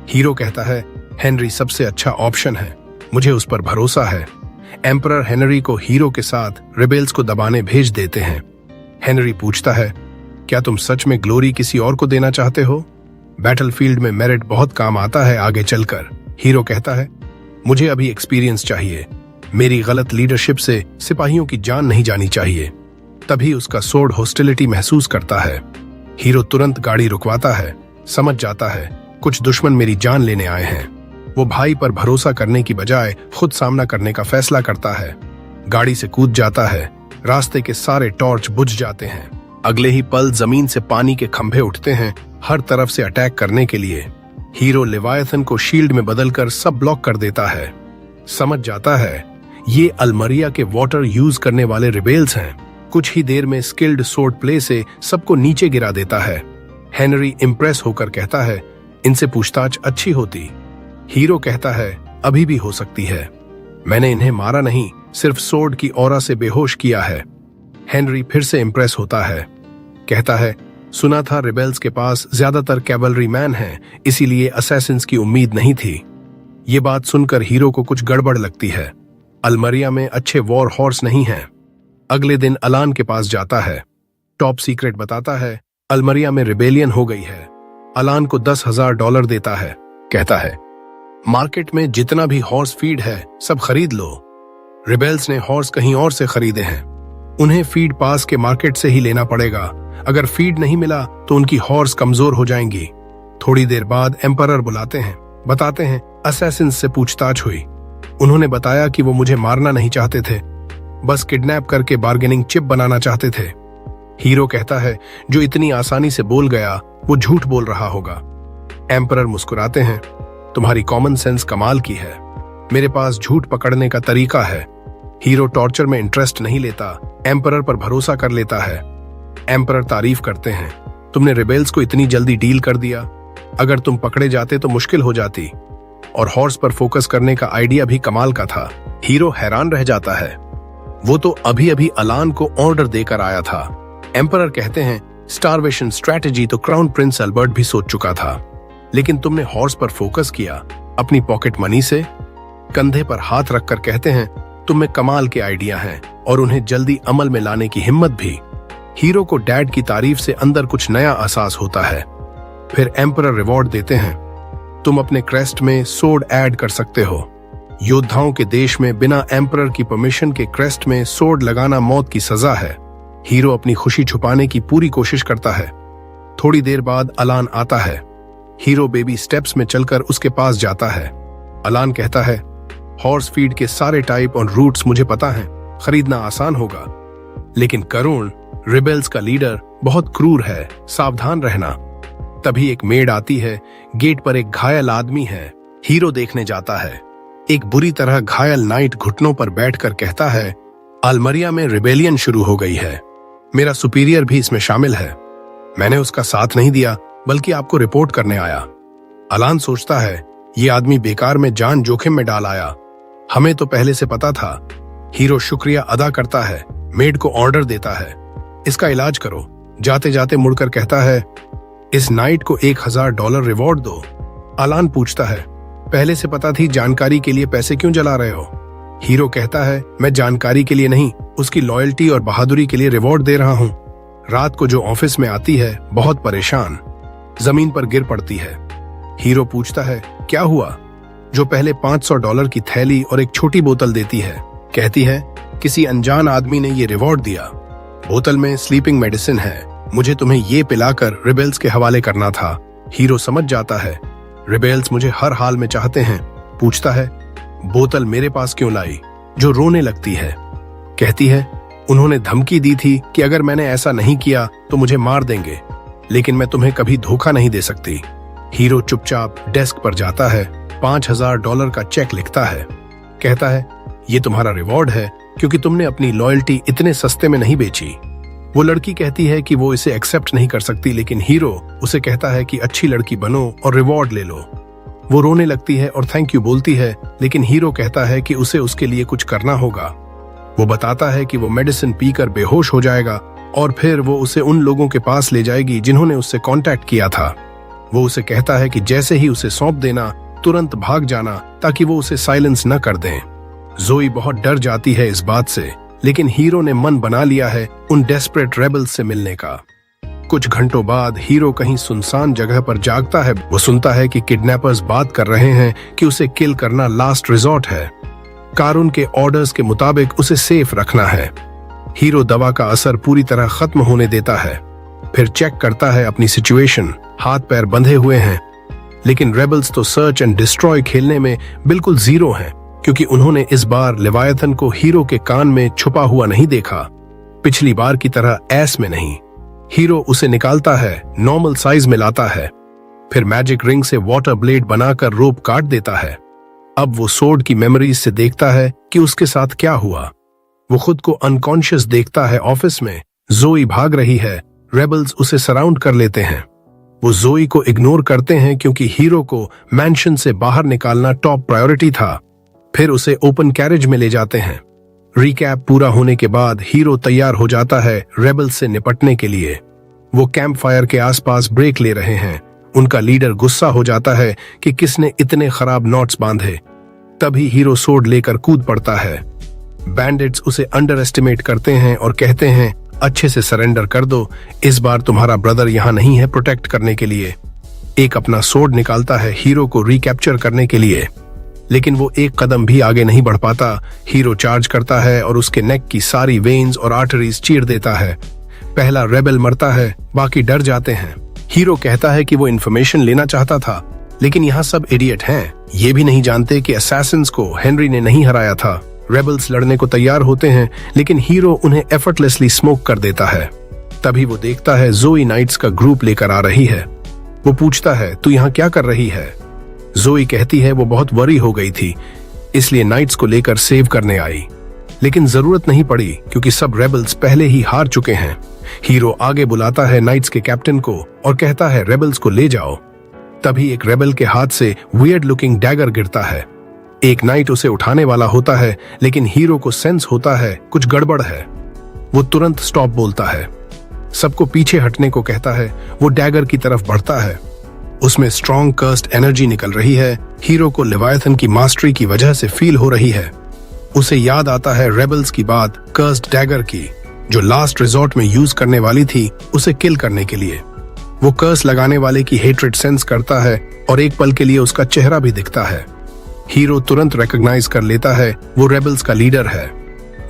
हीरो कहता है, हेनरी सबसे अच्छा ऑप्शन है, मुझे उस पर भरोसा है। एम्परर हेनरी को हीरो के साथ रिबेल्स को दबाने भेज देते हैं। हेनरी पूछता है, क्या तुम सच में ग्लोरी किसी और को देना चाहते हो? बैटलफील्ड में मेरिट बहुत काम आता है आगे चलकर। हीरो कहता है, मुझे अभी एक्सपीरियंस चाहिए, मेरी गलत लीडरशिप से सिपाहियों की जान नहीं जानी चाहिए। तभी उसका सोर्ड हॉस्टिलिटी महसूस करता है। हीरो तुरंत गाड़ी रुकवाता है, समझ जाता है कुछ दुश्मन मेरी जान लेने आए हैं। वो भाई पर भरोसा करने की बजाय खुद सामना करने का फैसला करता है। गाड़ी से कूद जाता है, रास्ते के सारे टॉर्च बुझ जाते हैं। अगले ही पल जमीन से पानी के खंभे उठते हैं, हर तरफ से अटैक करने के लिए। हीरो लेवायथन को शील्ड में बदलकर सब ब्लॉक कर देता है। समझ जाता है ये अलमरिया के वाटर यूज करने वाले रिबेल्स हैं। कुछ ही देर में स्किल्ड सोर्ड प्ले से सबको नीचे गिरा देता है। हेनरी इम्प्रेस होकर कहता है, इनसे पूछताछ अच्छी होती। हीरो कहता है, अभी भी हो सकती है, मैंने इन्हें मारा नहीं, सिर्फ सोर्ड की ऑरा से बेहोश किया है। हेनरी फिर से इम्प्रेस होता है, कहता है, सुना था रिबेल्स के पास ज्यादातर कैवलरी मैन हैं, इसीलिए असैसिन्स की उम्मीद नहीं थी। ये बात सुनकर हीरो को कुछ गड़बड़ लगती है। अलमरिया में अच्छे वॉर हॉर्स नहीं हैं। अगले दिन अलान के पास जाता है। टॉप सीक्रेट बताता है, अलमरिया में रिबेलियन हो गई है। अलान को $10,000 देता है। कहता है, मार्केट में जितना भी हॉर्स फीड है सब खरीद लो। रिबेल्स ने हॉर्स कहीं और से खरीदे हैं, उन्हें फीड पास के मार्केट से ही लेना पड़ेगा, अगर फीड नहीं मिला तो उनकी हॉर्स कमजोर हो जाएंगी। थोड़ी देर बाद एम्परर बुलाते हैं, बताते हैं असैसिन्स से पूछताछ हुई। उन्होंने बताया कि वो मुझे मारना नहीं चाहते थे, बस किडनैप करके बार्गेनिंग चिप बनाना चाहते थे। हीरो कहता है जो इतनी आसानी से बोल गया वो झूठ बोल रहा होगा। एम्परर मुस्कुराते हैं, तुम्हारी कॉमन सेंस कमाल की है, मेरे पास झूठ पकड़ने का तरीका है। हीरो टॉर्चर में इंटरेस्ट नहीं लेता, एम्परर पर भरोसा कर लेता है। एम्परर तारीफ करते हैं, तुमने रिबेल्स को इतनी जल्दी डील कर दिया, अगर तुम पकड़े जाते तो मुश्किल हो जाती। और हॉर्स पर फोकस करने का आइडिया भी कमाल का था। हीरो हैरान रह जाता है, वो तो अभी अभी अलान को ऑर्डर देकर आया था। एम्परर कहते हैं स्टारवेशन स्ट्रैटेजी तो क्राउन प्रिंस अल्बर्ट भी सोच चुका था, लेकिन तुमने हॉर्स पर फोकस किया अपनी पॉकेट मनी से। कंधे पर हाथ रखकर कहते हैं तुम में कमाल के आइडिया हैं और उन्हें जल्दी अमल में लाने की हिम्मत भी। हीरो को डैड की तारीफ से अंदर कुछ नया एहसास होता है। फिर एम्परर रिवॉर्ड देते हैं, तुम अपने क्रेस्ट में सोर्ड ऐड कर सकते हो। योद्धाओं के देश में बिना एम्परर की परमिशन के क्रेस्ट में सोर्ड लगाना मौत की सजा है। हीरो अपनी खुशी छुपाने की पूरी कोशिश करता है। थोड़ी देर बाद अलान आता है। हीरो बेबी स्टेप्स में चलकर उसके पास जाता है। अलान कहता है हॉर्स फीड के सारे टाइप और रूट्स मुझे पता है, खरीदना आसान होगा, लेकिन करुण रिबेल्स का लीडर बहुत क्रूर है, सावधान रहना। तभी एक मेड आती है, गेट पर एक घायल आदमी है। हीरो देखने जाता है। एक बुरी तरह घायल नाइट घुटनों पर बैठकर कहता है अलमरिया में रिबेलियन शुरू हो गई है, मेरा सुपीरियर भी इसमें शामिल है। मैंने उसका साथ नहीं दिया, बल्कि आपको रिपोर्ट करने आया। अलान सोचता है ये आदमी बेकार में जान जोखिम में डाल आया, हमें तो पहले से पता था। हीरो शुक्रिया अदा करता है, मेड को ऑर्डर देता है इसका इलाज करो। जाते जाते मुड़कर कहता है इस नाइट को $1000 रिवॉर्ड दो। अलान पूछता है पहले से पता थी, जानकारी के लिए पैसे क्यों जला रहे हो? हीरो कहता है मैं जानकारी के लिए नहीं, उसकी लॉयल्टी और बहादुरी के लिए रिवॉर्ड दे रहा हूँ। रात को जो ऑफिस में आती है बहुत परेशान, जमीन पर गिर पड़ती है। हीरो पूछता है क्या हुआ? जो पहले $500 की थैली और एक छोटी बोतल देती है, कहती है किसी अनजान आदमी ने ये रिवॉर्ड दिया। बोतल में स्लीपिंग मेडिसिन है, मुझे तुम्हें ये पिलाकर रिबेल्स के हवाले करना था। हीरो समझ जाता है रिबेल्स मुझे हर हाल में चाहते हैं। पूछता है बोतल मेरे पास क्यों लाई? जो रोने लगती है, कहती है उन्होंने धमकी दी थी कि अगर मैंने ऐसा नहीं किया तो मुझे मार देंगे, लेकिन मैं तुम्हें कभी धोखा नहीं दे सकती। हीरो चुपचाप डेस्क पर जाता है, $5000 का चेक लिखता है। कहता है ये तुम्हारा रिवॉर्ड है क्योंकि तुमने अपनी लॉयल्टी इतने सस्ते में नहीं बेची। वो लड़की कहती है कि वो इसे एक्सेप्ट नहीं कर सकती, लेकिन हीरो उसे कहता है कि अच्छी लड़की बनो और रिवॉर्ड ले लो। वो रोने लगती है और थैंक यू बोलती है, लेकिन हीरो कहता है कि उसे उसके लिए कुछ करना होगा। वो बताता है कि वो मेडिसिन पीकर बेहोश हो जाएगा और फिर वो उसे उन लोगों के पास ले जाएगी जिन्होंने उससे कांटेक्ट किया था। वो उसे कहता है कि जैसे ही उसे सौंप देना तुरंत भाग जाना ताकि वो उसे साइलेंस न कर दें। जोई बहुत डर जाती है इस बात से, लेकिन हीरो ने मन बना लिया है उन डेस्परेट रेबल्स से मिलने का। कुछ घंटों बाद हीरो कहीं सुनसान जगह पर जागता है। वो सुनता है कि किडनैपर्स बात कर रहे हैं कि उसे किल करना लास्ट रिजॉर्ट है। कारून के ऑर्डर्स के मुताबिक उसे सेफ रखना है। हीरो दवा का असर पूरी तरह खत्म होने देता है, फिर चेक करता है अपनी सिचुएशन। हाथ पैर बंधे हुए हैं, लेकिन रेबल्स तो सर्च एंड डिस्ट्रॉय खेलने में बिल्कुल जीरो हैं, क्योंकि उन्होंने इस बार लेवायथन को हीरो के कान में छुपा हुआ नहीं देखा, पिछली बार की तरह ऐस में नहीं। हीरो उसे निकालता है, नॉर्मल साइज में लाता है, फिर मैजिक रिंग से वाटर ब्लेड बनाकर रोप काट देता है। अब वो सोर्ड की मेमोरीज से देखता है कि उसके साथ क्या हुआ। वो खुद को अनकॉन्शियस देखता है। ऑफिस में जोई भाग रही है, रेबल्स उसे सराउंड कर लेते हैं। वो जोई को इग्नोर करते हैं क्योंकि हीरो को मैंशन से बाहर निकालना टॉप प्रायोरिटी था। फिर उसे ओपन कैरेज में ले जाते हैं। रिकैप पूरा होने के बाद हीरो तैयार हो जाता है रेबल्स से निपटने के लिए। वो कैंप फायर के आसपास ब्रेक ले रहे हैं। उनका लीडर गुस्सा हो जाता है कि किसने इतने खराब नॉट्स बांधे। तभी हीरो सोर्ड लेकर कूद पड़ता है। बैंडिट्स उसे अंडर एस्टिमेट करते हैं और कहते हैं अच्छे से सरेंडर कर दो, इस बार तुम्हारा ब्रदर यहाँ नहीं है प्रोटेक्ट करने के लिए। एक अपना सोर्ड निकालता है हीरो को रिकैप्चर करने के लिए, लेकिन वो एक कदम भी आगे नहीं बढ़ पाता। हीरो चार्ज करता है और उसके नेक की सारी वेन्स और आर्टरीज चीर देता है। पहला रेबल मरता है, बाकी डर जाते हैं। हीरो कहता है कि वो इन्फॉर्मेशन लेना चाहता था, लेकिन यहाँ सब इडियट हैं। ये भी नहीं जानते कि असैसिन्स को हेनरी ने नहीं हराया था। रेबल्स लड़ने को तैयार होते हैं, लेकिन हीरो उन्हें एफर्टलेसली स्मोक कर देता है। तभी वो देखता है जोई नाइट्स का ग्रुप लेकर आ रही है। वो पूछता है, तू यहाँ क्या कर रही है? जोई कहती है वो बहुत वरी हो गई थी, इसलिए नाइट्स को लेकर सेव करने आई, लेकिन जरूरत नहीं पड़ी क्योंकि सब रेबल्स पहले ही हार चुके हैं। हीरो आगे बुलाता है नाइट्स के कैप्टन को और कहता है रेबल्स को ले जाओ। तभी एक रेबल के हाथ से वियर्ड लुकिंग डैगर गिरता है। एक नाइट उसे उठाने वाला होता है, लेकिन हीरो को सेंस होता है कुछ गड़बड़ है। वो तुरंत स्टॉप बोलता है, सबको पीछे हटने को कहता है। वो डैगर की तरफ बढ़ता है, उसमें स्ट्रॉन्ग कर्स्ड एनर्जी निकल रही है। हीरो को लेवायथन की मास्टरी की वजह से फील हो रही है। उसे याद आता है रेबल्स की बात कर्स्ड डैगर की, जो लास्ट रिजॉर्ट में यूज करने वाली थी उसे किल करने के लिए। वो कर्स लगाने वाले की हेट्रेड सेंस करता है और एक पल के लिए उसका चेहरा भी दिखता है। हीरो तुरंत रिकॉग्नाइज कर लेता है वो रेबल्स का लीडर है।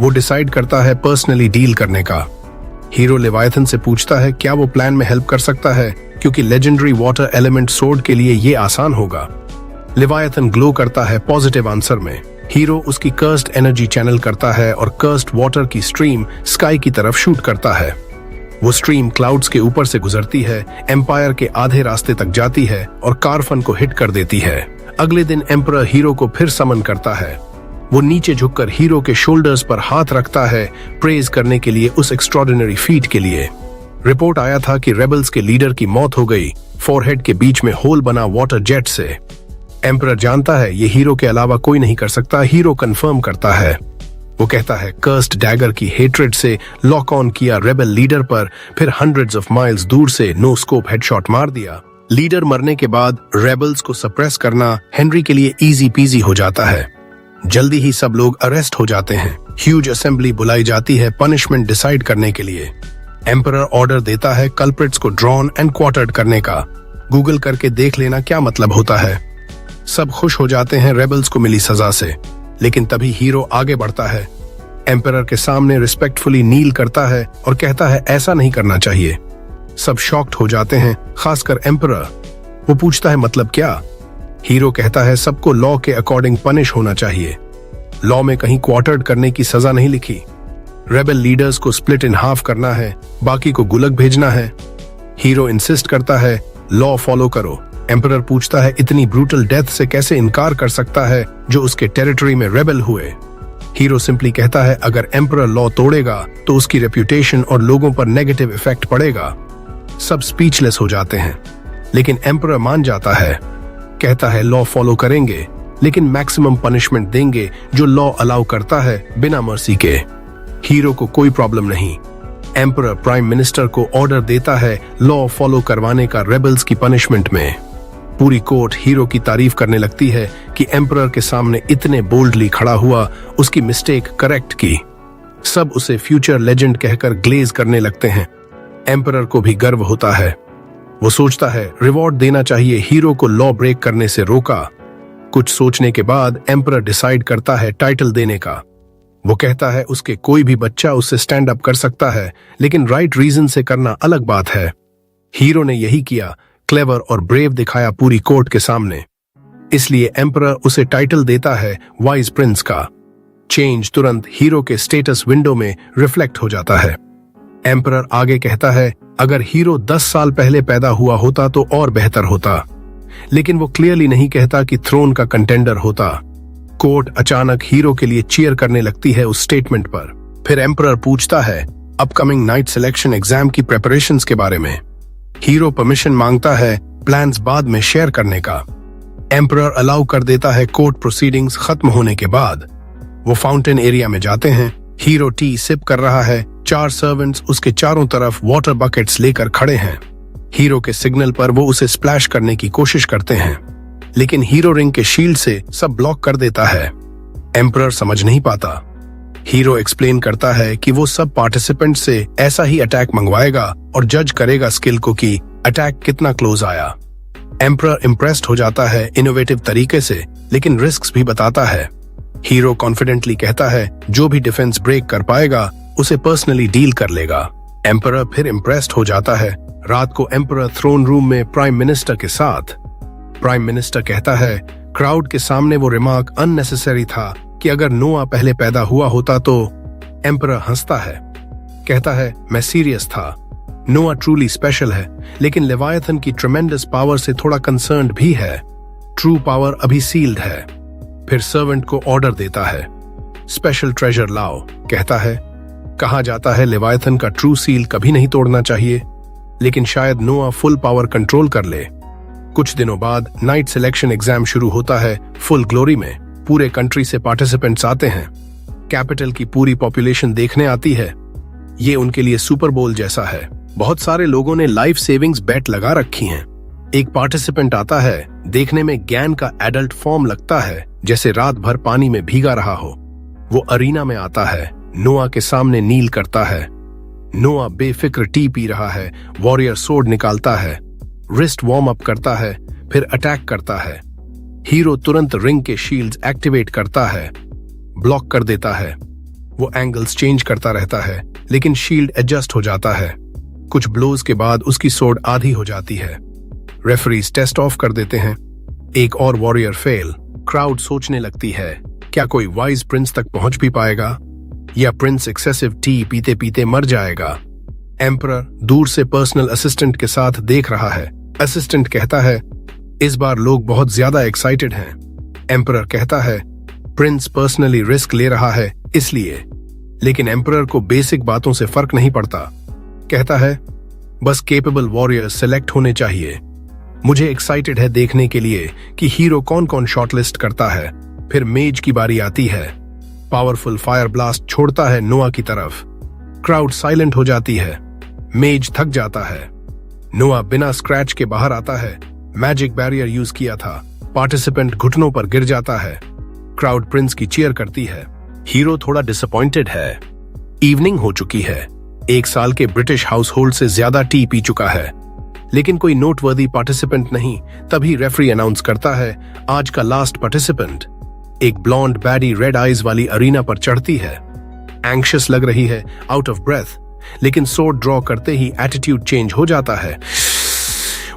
वो डिसाइड करता है पर्सनली डील करने का। हीरो लेवायथन से पूछता है क्या वो प्लान में हेल्प कर सकता है, क्योंकि लेजेंडरी वाटर एलिमेंट सोर्ड के लिए ये आसान होगा। लेवायथन ग्लो करता है पॉजिटिव आंसर में। हीरो उसकी कर्स्ड एनर्जी चैनल करता है और कर्स्ड वाटर की स्ट्रीम स्काई की तरफ शूट करता है। वो स्ट्रीम क्लाउड्स के ऊपर से गुजरती है, एम्पायर के आधे रास्ते तक जाती है और कारफन को हिट कर देती है। अगले दिन एम्परर हीरो को फिर समन करता है। वो नीचे झुककर हीरो के शोल्डर्स पर हाथ रखता है, प्रेज करने के लिए उस एक्स्ट्रॉर्डिनरी फीट के लिए। रिपोर्ट आया था कि रेबल्स के लीडर की मौत हो गई, फोरहेड के बीच में होल बना वाटर जेट से। एम्परर जानता है ये हीरो के अलावा कोई नहीं कर सकता। हीरो कंफर्म करता है। वो कहता है कर्स्ड डैगर की हेट्रेड से लॉक ऑन किया रेबल लीडर पर, फिर हंड्रेड्स ऑफ माइल्स दूर से नो स्कोप हेडशॉट मार दिया। लीडर मरने के बाद रेबल्स को सप्रेस करना हेनरी के लिए इजी पीजी हो जाता है। जल्दी ही सब लोग अरेस्ट हो जाते हैं। ह्यूज असेंबली बुलाई जाती है पनिशमेंट डिसाइड करने के लिए। एम्परर ऑर्डर देता है कल्प्रिट्स को ड्रॉन एंड क्वार्टर्ड करने का। गूगल करके देख लेना क्या मतलब होता है। सब खुश हो जाते हैं रेबल्स को मिली सजा से, लेकिन तभी हीरो आगे बढ़ता है। एम्परर के सामने रिस्पेक्टफुली नील करता है और कहता है ऐसा नहीं करना चाहिए। सब शॉक्ड हो जाते हैं, खासकर एम्परर। वो पूछता है मतलब क्या? हीरो कहता है सबको लॉ के अकॉर्डिंग पनिश होना चाहिए। लॉ में कहीं क्वार्टर्ड करने की सजा नहीं लिखी। रेबल लीडर्स को स्प्लिट इन हाफ करना है, बाकी को गुलक भेजना है। हीरो इंसिस्ट करता है लॉ फॉलो करो। एम्परर पूछता है इतनी ब्रूटल डेथ से कैसे इनकार कर सकता है जो उसके टेरिटरी में रेबल हुए। हीरो सिंपली कहता है अगर एम्परर लॉ तोड़ेगा तो उसकी रेप्यूटेशन और लोगों पर नेगेटिव इफेक्ट पड़ेगा। सब स्पीचलेस हो जाते हैं, लेकिन एम्परर मान जाता है। कहता है लॉ फॉलो करेंगे, लेकिन मैक्सिमम पनिशमेंट देंगे जो लॉ अलाउ करता है बिना मर्सी के। हीरो को कोई प्रॉब्लम नहीं। एम्परर प्राइम मिनिस्टर को ऑर्डर देता है लॉ फॉलो करवाने का रेबल्स की पनिशमेंट में। पूरी कोर्ट हीरो की तारीफ करने लगती है कि एम्परर के सामने इतने बोल्डली खड़ा हुआ, उसकी मिस्टेक करेक्ट की। सब उसे फ्यूचर लेजेंड कहकर ग्लेज करने लगते हैं। एम्परर को भी गर्व होता है। वो सोचता है रिवॉर्ड देना चाहिए, हीरो को लॉ ब्रेक करने से रोका। कुछ सोचने के बाद एम्परर डिसाइड करता है टाइटल देने का। वो कहता है उसके कोई भी बच्चा उससे स्टैंड अप कर सकता है, लेकिन राइट रीजन से करना अलग बात है। हीरो ने यही किया, क्लेवर और ब्रेव दिखाया पूरी कोर्ट के सामने। इसलिए एम्परर उसे टाइटल देता है वाइज प्रिंस का। चेंज तुरंत हीरो के स्टेटस विंडो में रिफ्लेक्ट हो जाता है। एम्परर आगे कहता है अगर हीरो 10 साल पहले पैदा हुआ होता तो और बेहतर होता, लेकिन वो क्लियरली नहीं कहता कि थ्रोन का कंटेंडर होता। कोर्ट अचानक हीरो के लिए चीयर करने लगती है उस स्टेटमेंट पर। फिर एम्परर पूछता है अपकमिंग नाइट सिलेक्शन एग्जाम की प्रेपरेशंस के बारे में। हीरो परमिशन मांगता है प्लान्स बाद में शेयर करने का। एम्परर अलाउ कर देता है कोर्ट प्रोसीडिंग्स खत्म होने के बाद। वो फाउंटेन एरिया में जाते हैं। हीरो टी सिप कर रहा है। 4 सर्वेंट्स उसके चारों तरफ वाटर बकेट्स लेकर खड़े हैं। हीरो के सिग्नल पर वो उसे स्प्लैश करने की कोशिश करते हैं, लेकिन हीरो रिंग के शील्ड से सब ब्लॉक कर देता है। एम्परर समझ नहीं पाता। हीरो एक्सप्लेन करता है कि वो सब पार्टिसिपेंट से ऐसा ही अटैक मंगवाएगा और जज करेगा स्किल को कि अटैक कितना क्लोज आया। एम्परर इम्प्रेस्ड हो जाता है इनोवेटिव तरीके से, लेकिन रिस्क्स भी बताता है। हीरो कॉन्फिडेंटली कहता है जो भी डिफेंस ब्रेक कर पाएगा उसे पर्सनली डील कर लेगा। एम्परर फिर इम्प्रेस्ड हो जाता है। रात को एम्परर थ्रोन रूम में प्राइम मिनिस्टर के साथ। प्राइम मिनिस्टर कहता है क्राउड के सामने वो रिमार्क अननेसेसरी था कि अगर नोआ पहले पैदा हुआ होता तो। एम्परर हंसता है, कहता है मैं सीरियस था। नोआ ट्रूली स्पेशल है, लेकिन लेवायथन की ट्रेमेंडस पावर से थोड़ा कंसर्न्ड भी है। ट्रू पावर अभी सील्ड है। फिर सर्वेंट को ऑर्डर देता है, स्पेशल ट्रेजर लाओ। कहता है कहा जाता है लेवायथन का ट्रू सील कभी नहीं तोड़ना चाहिए, लेकिन शायद नोआ फुल पावर कंट्रोल कर ले। कुछ दिनों बाद नाइट सिलेक्शन एग्जाम शुरू होता है फुल ग्लोरी में। पूरे कंट्री से पार्टिसिपेंट्स आते हैं। कैपिटल की पूरी पॉपुलेशन देखने आती है। ये उनके लिए सुपर बोल जैसा है। बहुत सारे लोगों ने लाइफ सेविंग्स बेट लगा रखी हैं। एक पार्टिसिपेंट आता है, देखने में गैन का एडल्ट फॉर्म लगता है, जैसे रात भर पानी में भीगा रहा हो। वो अरीना में आता है, नोआ के सामने नील करता है। नोआ बेफिक्र टी पी रहा है। वॉरियर सोर्ड निकालता है, रिस्ट वार्म अप करता है, फिर अटैक करता है। हीरो तुरंत रिंग के शील्ड्स एक्टिवेट करता है, ब्लॉक कर देता है। वो एंगल्स चेंज करता रहता है, लेकिन शील्ड एडजस्ट हो जाता है। कुछ ब्लोज के बाद उसकी सोर्ड आधी हो जाती है। रेफरीज टेस्ट ऑफ कर देते हैं। एक और वॉरियर फेल। क्राउड सोचने लगती है क्या कोई वाइज प्रिंस तक पहुंच भी पाएगा, या प्रिंस एक्सेसिव टी पीते पीते मर जाएगा। एम्परर दूर से पर्सनल असिस्टेंट के साथ देख रहा है। असिस्टेंट कहता है इस बार लोग बहुत ज्यादा एक्साइटेड हैं। एम्परर कहता है प्रिंस पर्सनली रिस्क ले रहा है इसलिए, लेकिन एम्परर को बेसिक बातों से फर्क नहीं पड़ता। कहता है बस केपेबल वॉरियर्स सेलेक्ट होने चाहिए। मुझे एक्साइटेड है देखने के लिए कि हीरो कौन कौन शॉर्टलिस्ट करता है। फिर मेज की बारी आती है। पावरफुल फायर ब्लास्ट छोड़ता है नोआ की तरफ। क्राउड साइलेंट हो जाती है। मेज थक जाता है। नोआ बिना स्क्रैच के बाहर आता है। मैजिक बैरियर यूज किया था। पार्टिसिपेंट घुटनों पर गिर जाता है। क्राउड प्रिंस की चीयर करती है। हीरो थोड़ा डिसअपॉइंटेड है। इवनिंग हो चुकी है। 1 साल के ब्रिटिश हाउस होल्ड से ज्यादा टी पी चुका है, लेकिन कोई नोटवर्दी पार्टिसिपेंट नहीं। तभी रेफरी अनाउंस करता है आज का लास्ट पार्टिसिपेंट। एक ब्लॉन्ड बैडी रेड आइज वाली अरीना पर चढ़ती है। एंग्शियस लग रही है, आउट ऑफ ब्रेथ, लेकिन सोर्ड ड्रॉ करते ही एटीट्यूड चेंज हो जाता है।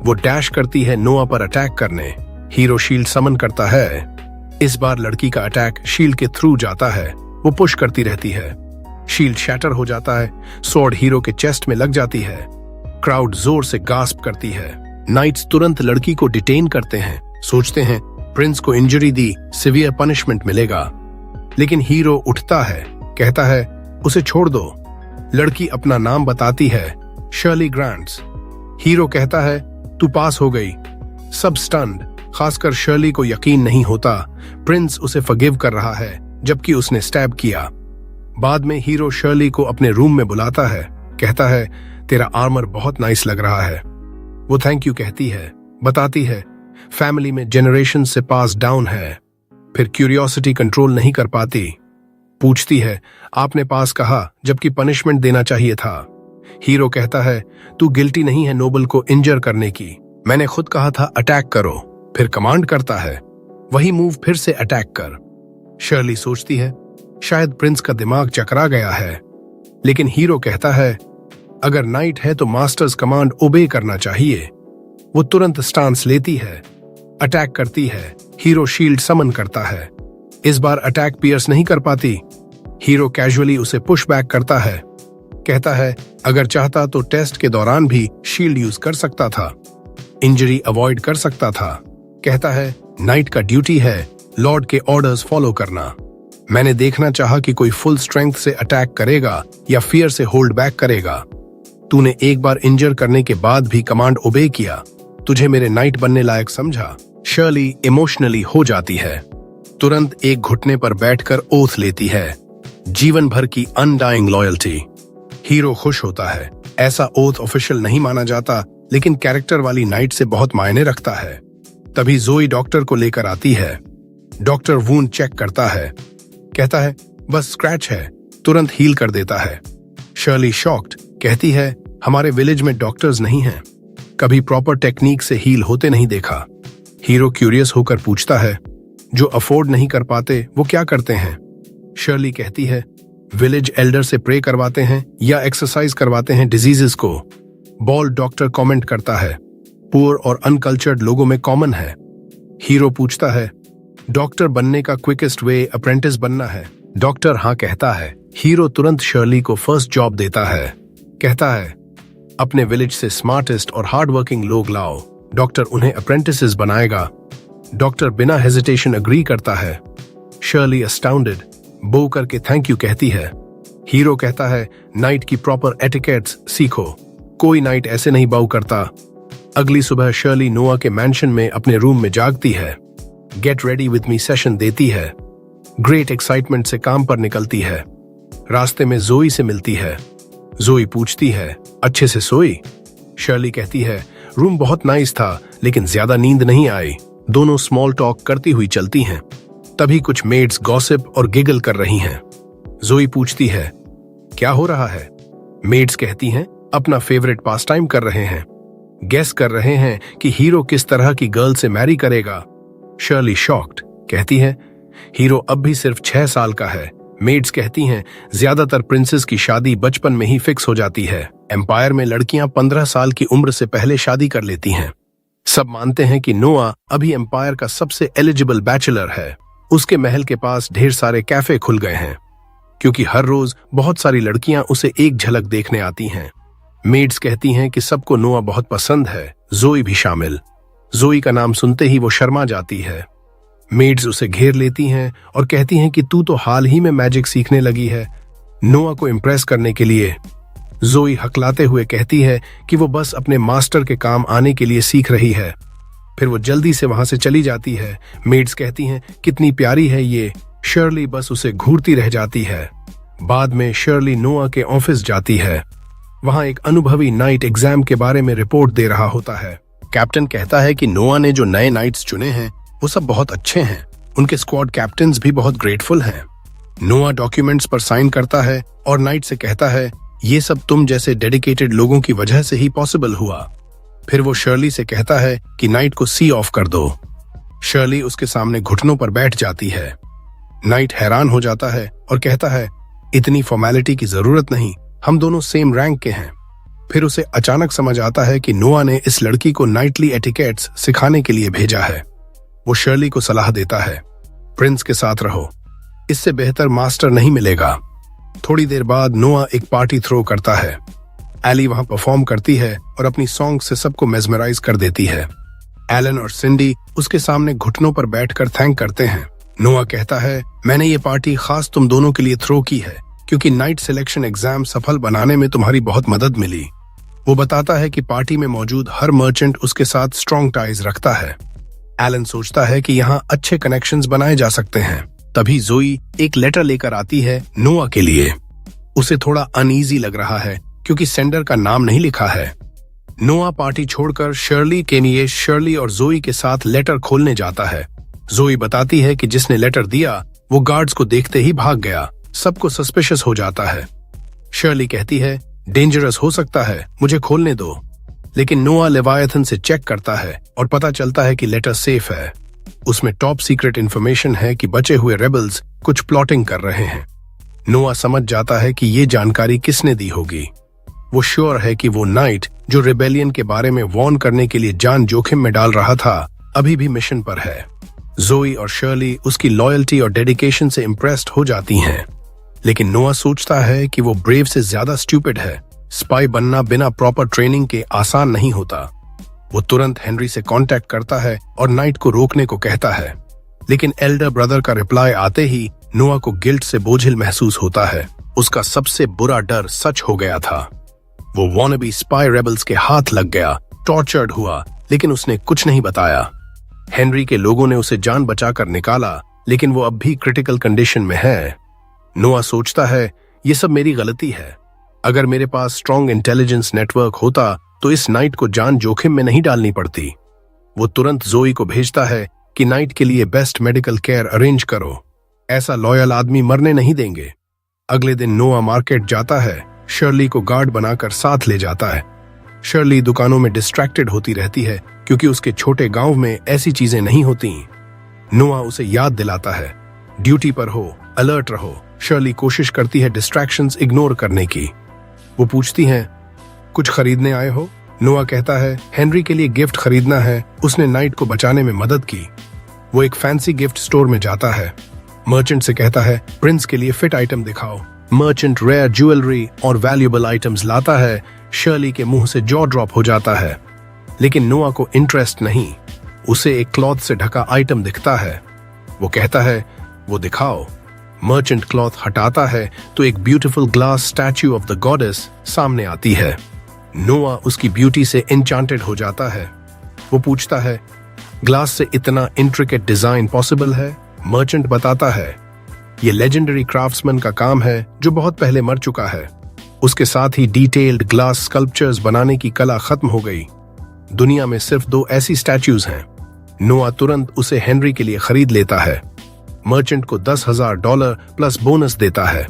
वो डैश करती है नोआ पर अटैक करने। हीरो शील्ड समन करता है। इस बार लड़की का अटैक शील्ड के थ्रू जाता है। वो पुश करती रहती है। शील्ड शैटर हो जाता है। सोर्ड हीरो के चेस्ट में लग जाती है। क्राउड जोर से गास्प करती है। नाइट्स तुरंत लड़की को डिटेन करते हैं। सोचते हैं प्रिंस को इंजरी दी, सिवियर पनिशमेंट मिलेगा, लेकिन हीरो उठता है, कहता है उसे छोड़ दो। लड़की अपना नाम बताती है, शर्ली ग्रांट्स। हीरो कहता है तू पास हो गई। सब स्टन्ड, खासकर शर्ली को यकीन नहीं होता प्रिंस उसे फॉरगिव कर रहा है, जबकि उसने स्टैब किया। बाद में हीरो शर्ली को अपने रूम में बुलाता है, कहता है तेरा आर्मर बहुत नाइस लग रहा है। वो थैंक यू कहती है, बताती है फैमिली में जनरेशन से पास डाउन है। फिर क्यूरियोसिटी कंट्रोल नहीं कर पाती, पूछती है आपने पास कहा जबकि पनिशमेंट देना चाहिए था। हीरो कहता है तू गिल्टी नहीं है नोबल को इंजर करने की, मैंने खुद कहा था अटैक करो। फिर कमांड करता है वही मूव फिर से अटैक कर। शर्ली सोचती है शायद प्रिंस का दिमाग चकरा गया है, लेकिन हीरो कहता है अगर नाइट है तो मास्टर्स कमांड ओबे करना चाहिए। वो तुरंत स्टांस लेती है, अटैक करती है। हीरो शील्ड समन करता है। इस बार अटैक पियर्स नहीं कर पाती। हीरो कैजुअली उसे पुश बैक करता है, कहता है अगर चाहता तो टेस्ट के दौरान भी शील्ड यूज कर सकता था, इंजरी अवॉइड कर सकता था। कहता है नाइट का ड्यूटी है लॉर्ड के ऑर्डर्स फॉलो करना। मैंने देखना चाहा कि कोई फुल स्ट्रेंथ से अटैक करेगा या फियर से होल्ड बैक करेगा। तूने एक बार इंजर करने के बाद भी कमांड ओबे किया, तुझे मेरे नाइट बनने लायक समझा। शर्ली इमोशनली हो जाती है। तुरंत एक घुटने पर बैठकर ओथ लेती है, जीवन भर की अनडाइंग लॉयल्टी। हीरो खुश होता है। ऐसा ओथ ऑफिशियल नहीं माना जाता, लेकिन कैरेक्टर वाली नाइट से बहुत मायने रखता है। तभी जोई डॉक्टर को लेकर आती है। डॉक्टर वूंड चेक करता है, कहता है बस स्क्रैच है, तुरंत हील कर देता है। शर्ली शॉक्ड, कहती है हमारे विलेज में डॉक्टर्स नहीं हैं, कभी प्रॉपर टेक्निक से हील होते नहीं देखा। हीरो क्यूरियस होकर पूछता है जो अफोर्ड नहीं कर पाते वो क्या करते हैं। शर्ली कहती है विलेज एल्डर से प्रे करवाते हैं या एक्सरसाइज करवाते हैं डिजीजेस को। बॉल डॉक्टर कमेंट करता है, पुअर और अनकल्चर्ड लोगों में कॉमन है। हीरो पूछता है, डॉक्टर बनने का क्विकेस्ट वे अप्रेंटिस बनना है। डॉक्टर हाँ कहता है। हीरो तुरंत शर्ली को फर्स्ट जॉब देता है। कहता है, अपने विलेज से स्मार्टेस्ट और हार्ड वर्किंग लोग लाओ, डॉक्टर उन्हें अप्रेंटिसेस बनाएगा। डॉक्टर बिना हेजिटेशन अग्री करता है। शर्ली अस्टाउंडेड बो करके थैंक यू कहती है। हीरो कहता है, नाइट की प्रॉपर एटिकेट्स सीखो, कोई नाइट ऐसे नहीं बाउ करता। अगली सुबह शर्ली नोआ के मैंशन में अपने रूम में जागती है। Get ready with me session देती है। ग्रेट एक्साइटमेंट से काम पर निकलती है। रास्ते में जोई से मिलती है। जोई पूछती है, अच्छे से सोई? शर्ली कहती है, रूम बहुत नाइस था लेकिन ज्यादा नींद नहीं आई। दोनों स्मॉल टॉक करती हुई चलती हैं। तभी कुछ मेड्स गॉसिप और गिगल कर रही हैं। जोई पूछती है, क्या हो रहा है? मेड्स कहती हैं, अपना फेवरेट पास टाइम कर रहे हैं, गेस कर रहे हैं कि हीरो किस तरह की गर्ल से मैरी करेगा। शर्ली शॉक्ड कहती है, हीरो अब भी सिर्फ 6 साल का है। मेड्स कहती हैं, ज्यादातर प्रिंसेस की शादी बचपन में ही फिक्स हो जाती है। एम्पायर में लड़कियां 15 साल की उम्र से पहले शादी कर लेती हैं। सब मानते हैं कि नोआ अभी एम्पायर का सबसे एलिजिबल बैचलर है। उसके महल के पास ढेर सारे कैफे खुल गए हैं क्योंकि हर रोज बहुत सारी लड़कियां उसे एक झलक देखने आती हैं। मेड्स कहती हैं कि सबको नोआ बहुत पसंद है, जोई भी शामिल। जोई का नाम सुनते ही वो शर्मा जाती है। मेड्स उसे घेर लेती हैं और कहती हैं कि तू तो हाल ही में मैजिक सीखने लगी है, नोआ को इम्प्रेस करने के लिए। जोई हकलाते हुए कहती है कि वो बस अपने मास्टर के काम आने के लिए सीख रही है। फिर वो जल्दी से वहां से चली जाती है। मेड्स कहती हैं, कितनी प्यारी है ये। शर्ली बस उसे घूरती रह जाती है। बाद में शर्ली नोआ के ऑफिस जाती है। वहां एक अनुभवी नाइट एग्जाम के बारे में रिपोर्ट दे रहा होता है। कैप्टन कहता है कि नोआ ने जो नए नाइट्स चुने हैं वो सब बहुत अच्छे हैं। उनके स्क्वाड कैप्टन्स भी बहुत ग्रेटफुल हैं। नोआ डॉक्यूमेंट्स पर साइन करता है और नाइट से कहता है, ये सब तुम जैसे डेडिकेटेड लोगों की वजह से ही पॉसिबल हुआ। फिर वो शर्ली से कहता है कि नाइट को सी ऑफ कर दो। शर्ली उसके सामने घुटनों पर बैठ जाती है। नाइट हैरान हो जाता है और कहता है, इतनी फॉर्मेलिटी की जरूरत नहीं, हम दोनों सेम रैंक के हैं। फिर उसे अचानक समझ आता है कि नोआ ने इस लड़की को नाइटली एटिकेट्स सिखाने के लिए भेजा है। वो शर्ली को सलाह देता है, प्रिंस के साथ रहो, इससे बेहतर मास्टर नहीं मिलेगा। थोड़ी देर बाद नोआ एक पार्टी थ्रो करता है। एली वहां परफॉर्म करती है और अपनी सॉन्ग से सबको मेस्मराइज कर देती है। एलन और सिंडी उसके सामने घुटनों पर बैठकर थैंक करते हैं। नोआ कहता है, मैंने ये पार्टी खास तुम दोनों के लिए थ्रो की है क्योंकि नाइट सिलेक्शन एग्जाम सफल बनाने में तुम्हारी बहुत मदद मिली। वो बताता है कि पार्टी में मौजूद हर मर्चेंट उसके साथ स्ट्रॉन्ग टाइज रखता है। एलन सोचता है कि यहाँ अच्छे कनेक्शंस बनाए जा सकते हैं। तभी जोई एक लेटर लेकर आती है नोआ के लिए। उसे थोड़ा अनईजी लग रहा है क्योंकि सेंडर का नाम नहीं लिखा है। नोआ पार्टी छोड़कर शर्ली के लिए शर्ली और जोई के साथ लेटर खोलने जाता है। जोई बताती है कि जिसने लेटर दिया वो गार्ड्स को देखते ही भाग गया। सबको सस्पिशियस हो जाता है। शर्ली कहती है, डेंजरस हो सकता है, मुझे खोलने दो। लेकिन नोआ लेवायथन से चेक करता है और पता चलता है कि लेटर सेफ है। उसमें टॉप सीक्रेट इंफॉर्मेशन है कि बचे हुए रेबल्स कुछ प्लॉटिंग कर रहे हैं। नोआ समझ जाता है कि ये जानकारी किसने दी होगी। वो श्योर है कि वो नाइट जो रिबेलियन के बारे में वॉर्न करने के लिए जान जोखिम में डाल रहा था अभी भी मिशन पर है। जोई और शर्ली उसकी लॉयल्टी और डेडिकेशन से इम्प्रेस्ड हो जाती हैं। लेकिन नोआ सोचता है कि वो ब्रेव से ज्यादा स्टूपिड है। स्पाई बनना बिना प्रॉपर ट्रेनिंग के आसान नहीं होता। वो तुरंत हेनरी से कांटेक्ट करता है और नाइट को रोकने को कहता है। लेकिन एल्डर ब्रदर का रिप्लाई आते ही नोआ को गिल्ट से बोझिल महसूस होता है। उसका सबसे बुरा डर सच हो गया था। वो वॉनबी स्पाई रेबल्स के हाथ लग गया, टॉर्चर्ड हुआ, लेकिन उसने कुछ नहीं बताया। हेनरी के लोगों ने उसे जान बचाकर निकाला, लेकिन वो अब भी क्रिटिकल कंडीशन में है। नोआ सोचता है, ये सब मेरी गलती है। अगर मेरे पास स्ट्रॉन्ग इंटेलिजेंस नेटवर्क होता तो इस नाइट को जान जोखिम में नहीं डालनी पड़ती। वो तुरंत जोई को भेजता है कि नाइट के लिए बेस्ट मेडिकल केयर अरेंज करो। ऐसा लॉयल आदमी मरने नहीं देंगे। अगले दिन नोआ मार्केट जाता है। शर्ली को गार्ड बनाकर साथ ले जाता है। शर्ली दुकानों में डिस्ट्रैक्टेड होती रहती है क्योंकि उसके छोटे गांव में ऐसी चीजें नहीं होती। नोआ उसे याद दिलाता है, ड्यूटी पर हो, अलर्ट रहो। शर्ली कोशिश करती है डिस्ट्रैक्शंस इग्नोर करने की। वो पूछती हैं, कुछ खरीदने आए हो? नोआ कहता है, हेनरी के लिए गिफ्ट खरीदना है, उसने नाइट को बचाने में मदद की। वो एक फैंसी गिफ्ट स्टोर में जाता है। मर्चेंट से कहता है, प्रिंस के लिए फिट आइटम दिखाओ। मर्चेंट रेयर ज्वेलरी और वैल्यूएबल आइटम्स लाता है। शर्ली के मुंह से जॉ ड्रॉप हो जाता है, लेकिन नोआ को इंटरेस्ट नहीं। उसे एक क्लॉथ से ढका आइटम दिखता है। वो कहता है, वो दिखाओ। मर्चेंट क्लॉथ हटाता है तो एक beautiful glass statue of the goddess सामने आती है। नोआ उसकी ब्यूटी से एन्चांटेड हो जाता है। वो पूछता है, ग्लास से इतना इंट्रिकेट डिजाइन पॉसिबल है? मर्चेंट बताता है, ये लेजेंडरी क्राफ्ट्समैन का काम है जो बहुत पहले मर चुका है। उसके साथ ही डिटेल्ड ग्लास स्कल्पचर्स बनाने की कला खत्म हो गई। दुनिया में सिर्फ 2 ऐसी स्टैच्यूज हैं। नोआ तुरंत उसे हेनरी के लिए खरीद लेता है। मर्चेंट को $10,000 प्लस बोनस देता है।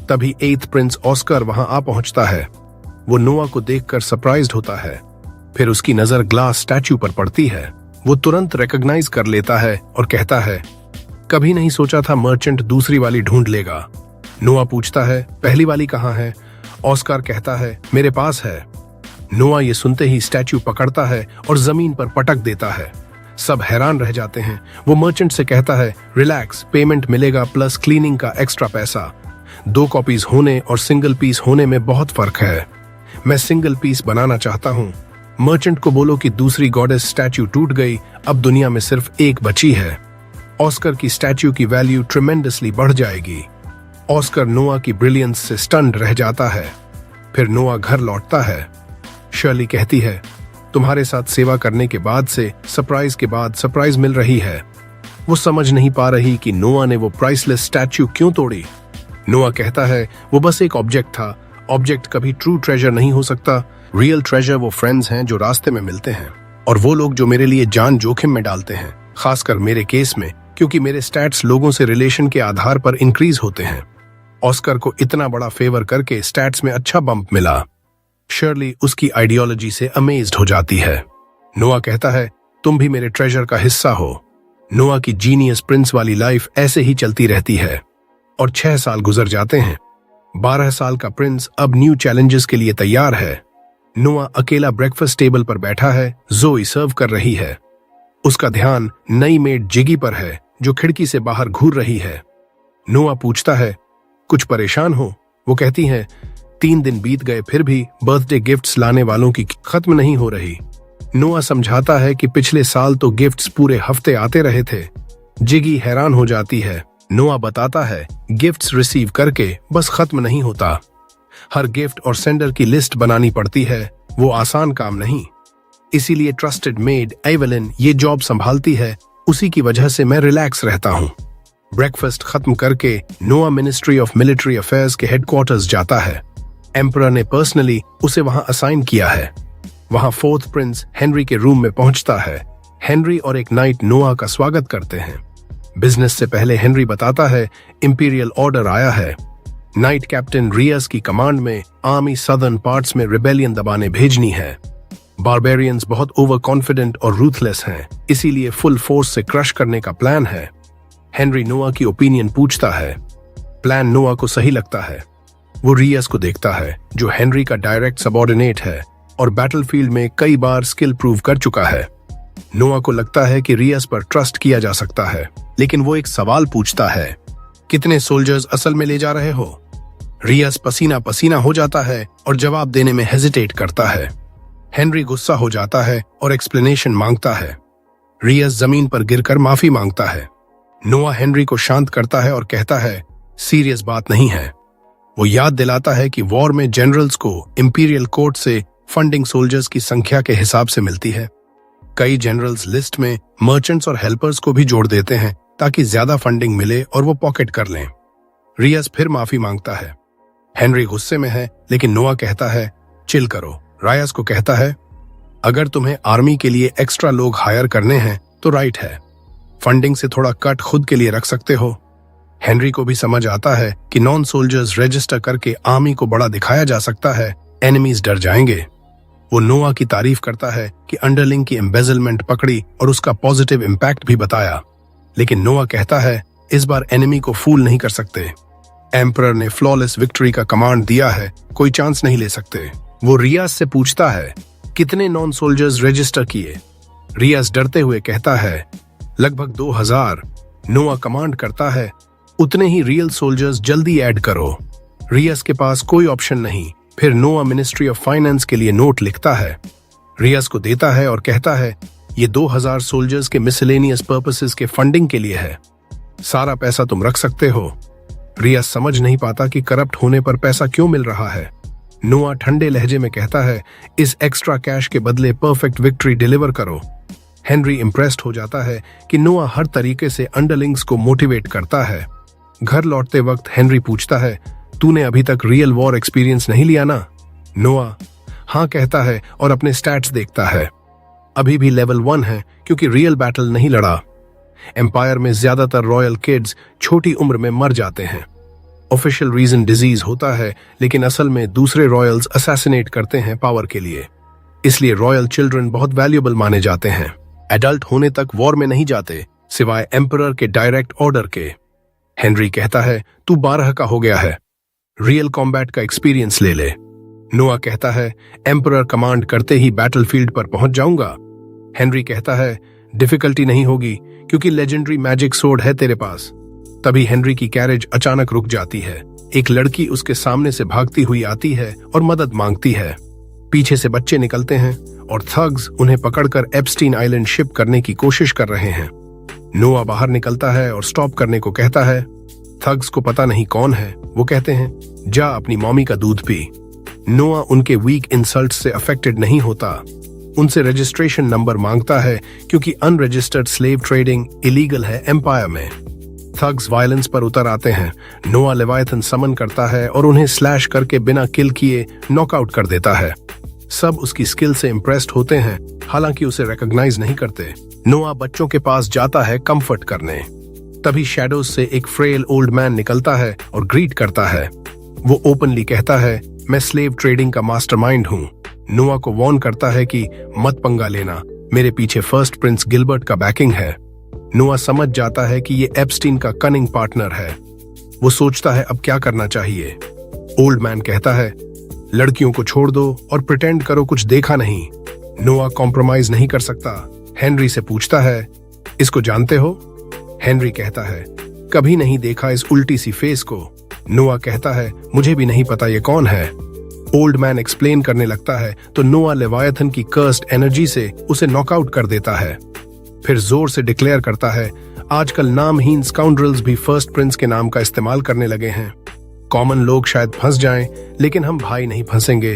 तभी 8th प्रिंस ऑस्कर वहां आ पहुंचता है। वो नोआ को देखकर सरप्राइज्ड होता है। फिर उसकी नजर ग्लास स्टैच्यू पर पड़ती है। वो तुरंत रिकॉग्नाइज कर लेता है और कहता है, कभी नहीं सोचा था मर्चेंट दूसरी वाली ढूंढ लेगा। नोआ पूछता है, पहली वाली कहाँ है? ऑस्कर कहता है, मेरे पास है। नोआ ये सुनते ही स्टैच्यू पकड़ता है और जमीन पर पटक देता है। सब हैरान रह जाते हैं। वो मर्चेंट से कहता है, रिलैक्स, पेमेंट मिलेगा प्लस क्लीनिंग का एक्स्ट्रा पैसा। 2 कॉपीज होने और सिंगल पीस होने में बहुत फर्क है। मैं सिंगल पीस बनाना चाहता हूँ। मर्चेंट को बोलो कि दूसरी गॉडेस स्टैच्यू टूट गई, अब दुनिया में सिर्फ एक बची है। ऑस्कर की स्टैच्यू की वैल्यू ट्रिमेंडसली बढ़ जाएगी। ऑस्कर नोआ की ब्रिलियंस से स्टन्ड रह जाता है। फिर नोआ घर लौटता है। शर्ली कहती है, तुम्हारे साथ सेवा करने के बाद से सरप्राइज के बाद सरप्राइज मिल रही है। वो समझ नहीं पा रही कि नोआ ने वो प्राइसलेस स्टैच्यू क्यों तोड़ी। नोआ कहता है, वो बस एक ऑब्जेक्ट था। ऑब्जेक्ट कभी ट्रू ट्रेजर नहीं हो सकता। रियल ट्रेजर वो फ्रेंड्स हैं जो रास्ते में मिलते हैं, और वो लोग जो मेरे लिए जान जोखिम में डालते हैं, खासकर मेरे केस में, क्योंकि मेरे स्टैट्स लोगों से रिलेशन के आधार पर इंक्रीज होते हैं। ऑस्कर को इतना बड़ा फेवर करके स्टैट्स में अच्छा बम्प मिला। शर्ली उसकी आइडियोलॉजी से अमेज्ड हो जाती है। नोआ कहता है, तुम भी मेरे ट्रेजर का हिस्सा हो। नोआ की जीनियस प्रिंस वाली लाइफ ऐसे ही चलती रहती है और 6 साल गुजर जाते हैं। 12 साल का प्रिंस अब न्यू चैलेंजेस के लिए तैयार है। नोआ अकेला ब्रेकफास्ट टेबल पर बैठा है। जोई सर्व कर रही है। उसका ध्यान नई मेड जिगी पर है जो खिड़की से बाहर घूर रही है। नोआ पूछता है, कुछ परेशान हो? वो कहती है, 3 दिन बीत गए फिर भी बर्थडे गिफ्ट्स लाने वालों की खत्म नहीं हो रही। नोआ समझाता है कि पिछले साल तो गिफ्ट्स पूरे हफ्ते आते रहे थे। जिगी हैरान हो जाती है। नोआ बताता है, गिफ्ट्स रिसीव करके बस खत्म नहीं होता। हर गिफ्ट और सेंडर की लिस्ट बनानी पड़ती है। वो आसान काम नहीं। इसीलिए ट्रस्टेड मेड एवलिन ये जॉब संभालती है। उसी की वजह से मैं रिलैक्स रहता हूँ। ब्रेकफास्ट खत्म करके नोआ मिनिस्ट्री ऑफ मिलिट्री अफेयर्स के हेडक्वार्टर्स जाता है। एम्परर ने पर्सनली उसे वहां असाइन किया है। वहां 4th प्रिंस हेनरी के रूम में पहुंचता है। हेनरी और एक नाइट नोआ का स्वागत करते हैं। बिजनेस से पहले हेनरी बताता है, इंपीरियल ऑर्डर आया है। नाइट कैप्टन रियस की कमांड में आर्मी सदर्न पार्ट्स में रिबेलियन दबाने भेजनी है। बारबेरियंस बहुत ओवर कॉन्फिडेंट और रूथलेस हैं, इसीलिए फुल फोर्स से क्रश करने का प्लान है। हेनरी नोआ की ओपिनियन पूछता है। प्लान नोआ को सही लगता है। वो रियस को देखता है जो हेनरी का डायरेक्ट सबऑर्डिनेट है और बैटलफील्ड में कई बार स्किल प्रूव कर चुका है। नोआ को लगता है कि रियस पर ट्रस्ट किया जा सकता है, लेकिन वो एक सवाल पूछता है, कितने सोल्जर्स असल में ले जा रहे हो? रियस पसीना पसीना हो जाता है और जवाब देने में हेजिटेट करता है। हेनरी गुस्सा हो जाता है और एक्सप्लेनेशन मांगता है। रियस जमीन पर गिरकर माफी मांगता है। नोआ हेनरी को शांत करता है और कहता है, सीरियस बात नहीं है। वो याद दिलाता है कि वॉर में जनरल्स को इंपीरियल कोर्ट से फंडिंग सोल्जर्स की संख्या के हिसाब से मिलती है। कई जनरल्स लिस्ट में मर्चेंट्स और हेल्पर्स को भी जोड़ देते हैं ताकि ज्यादा फंडिंग मिले और वो पॉकेट कर लें। रियस फिर माफी मांगता है। हेनरी गुस्से में है, लेकिन नोआ कहता है, चिल करो। रायस को कहता है, अगर तुम्हें आर्मी के लिए एक्स्ट्रा लोग हायर करने हैं तो राइट है, फंडिंग से थोड़ा कट खुद के लिए रख सकते हो। हेनरी को भी समझ आता है कि नॉन सोल्जर्स रजिस्टर करके आर्मी को बड़ा दिखाया जा सकता है, एनिमीज डर जाएंगे। वो नोआ की तारीफ करता है कि अंडरलिंग की एम्बेजलमेंट पकड़ी और उसका पॉजिटिव इम्पैक्ट भी बताया, लेकिन नोआ कहता है, इस बार एनिमी को फूल नहीं कर सकते। एम्परर ने फ्लॉलेस विक्ट्री का कमांड दिया है, कोई चांस नहीं ले सकते। वो रियाज से पूछता है कितने नॉन सोल्जर्स रजिस्टर किए। रियाज डरते हुए कहता है लगभग 2000। नोआ कमांड करता है उतने ही रियल सोल्जर्स जल्दी ऐड करो। रियाज के पास कोई ऑप्शन नहीं। फिर नोआ मिनिस्ट्री ऑफ फाइनेंस के लिए नोट लिखता है, रियाज को देता है और कहता है ये 2000 सोल्जर्स के मिसलेनियस पर्पसेस के फंडिंग के लिए है, सारा पैसा तुम रख सकते हो। रियाज समझ नहीं पाता कि करप्ट होने पर पैसा क्यों मिल रहा है। नोआ ठंडे लहजे में कहता है इस एक्स्ट्रा कैश के बदले परफेक्ट विक्ट्री डिलीवर करो। हेनरी इंप्रेस्ड हो जाता है कि नोआ हर तरीके से अंडरलिंग्स को मोटिवेट करता है। घर लौटते वक्त हेनरी पूछता है तूने अभी तक रियल वॉर एक्सपीरियंस नहीं लिया ना? नोआ हाँ कहता है और अपने स्टैट्स देखता है। अभी भी लेवल 1 है क्योंकि रियल बैटल नहीं लड़ा। एम्पायर में ज्यादातर रॉयल किड्स छोटी उम्र में मर जाते हैं। ऑफिशियल रीजन डिजीज होता है, लेकिन असल में दूसरे रॉयल्स असैसिनेट करते हैं पावर के लिए। इसलिए रॉयल चिल्ड्रन बहुत वैल्यूएबल माने जाते हैं। एडल्ट होने तक वॉर में नहीं जाते सिवाय एम्परर के डायरेक्ट ऑर्डर के। हेनरी कहता है तू 12 का हो गया है, रियल कॉम्बैट का एक्सपीरियंस ले ले। नोआ कहता है एम्परर कमांड करते ही बैटलफील्ड पर पहुंच जाऊंगा। हेनरी कहता है डिफिकल्टी नहीं होगी क्योंकि लेजेंडरी मैजिक सोर्ड है तेरे पास। तभी हेनरी की कैरेज अचानक रुक जाती है। एक लड़की उसके सामने से भागती हुई आती है और मदद मांगती है। पीछे से बच्चे निकलते हैं और थग्स उन्हें पकड़कर एप्स्टीन आइलैंड शिप करने की कोशिश कर रहे हैं। नोआ बाहर निकलता है और स्टॉप करने को कहता है। थग्स को पता नहीं कौन है। वो कहते हैं जा अपनी मॉमी का दूध पी। नोआ उनके वीक इंसल्ट से अफेक्टेड नहीं होता। उनसे रजिस्ट्रेशन नंबर मांगता है क्योंकि अनरजिस्टर्ड स्लेव ट्रेडिंग इलीगल है एम्पायर में। थग्स वायलेंस पर उतर आते हैं। नोआ लेवायथन समन करता है और उन्हें स्लैश करके बिना किल किए नॉकआउट कर देता है। सब उसकी स्किल से इम्प्रेस्ड होते हैं, हालांकि उसे रिकॉग्नाइज नहीं करते। नोआ बच्चों के पास जाता है कंफर्ट करने। तभी शैडोज से एक फ्रेल ओल्ड मैन निकलता है और ग्रीट करता है। वो ओपनली कहता है मैं स्लेव ट्रेडिंग का मास्टरमाइंड हूँ। नोआ को वार्न करता है कि मत पंगा लेना, मेरे पीछे फर्स्ट प्रिंस गिलबर्ट का बैकिंग है। नोआ समझ जाता है कि ये एप्स्टीन का कनिंग पार्टनर है। वो सोचता है अब क्या करना चाहिए। ओल्ड मैन कहता है लड़कियों को छोड़ दो और प्रिटेंड करो कुछ देखा नहीं। नोआ कॉम्प्रोमाइज नहीं कर सकता। हेनरी से पूछता है इसको जानते हो? हेनरी कहता है कभी नहीं देखा इस उल्टी सी फेस को। नोआ कहता है मुझे भी नहीं पता ये कौन है। ओल्ड मैन एक्सप्लेन करने लगता है तो नोआ लेवायथन की कर्स्ड एनर्जी से उसे नॉकआउट कर देता है। फिर जोर से डिक्लेयर करता है आजकल नामहीन स्काउंड्रल्स भी फर्स्ट प्रिंस के नाम का इस्तेमाल करने लगे हैं। कॉमन लोग शायद फंस जाएं, लेकिन हम भाई नहीं फंसेंगे।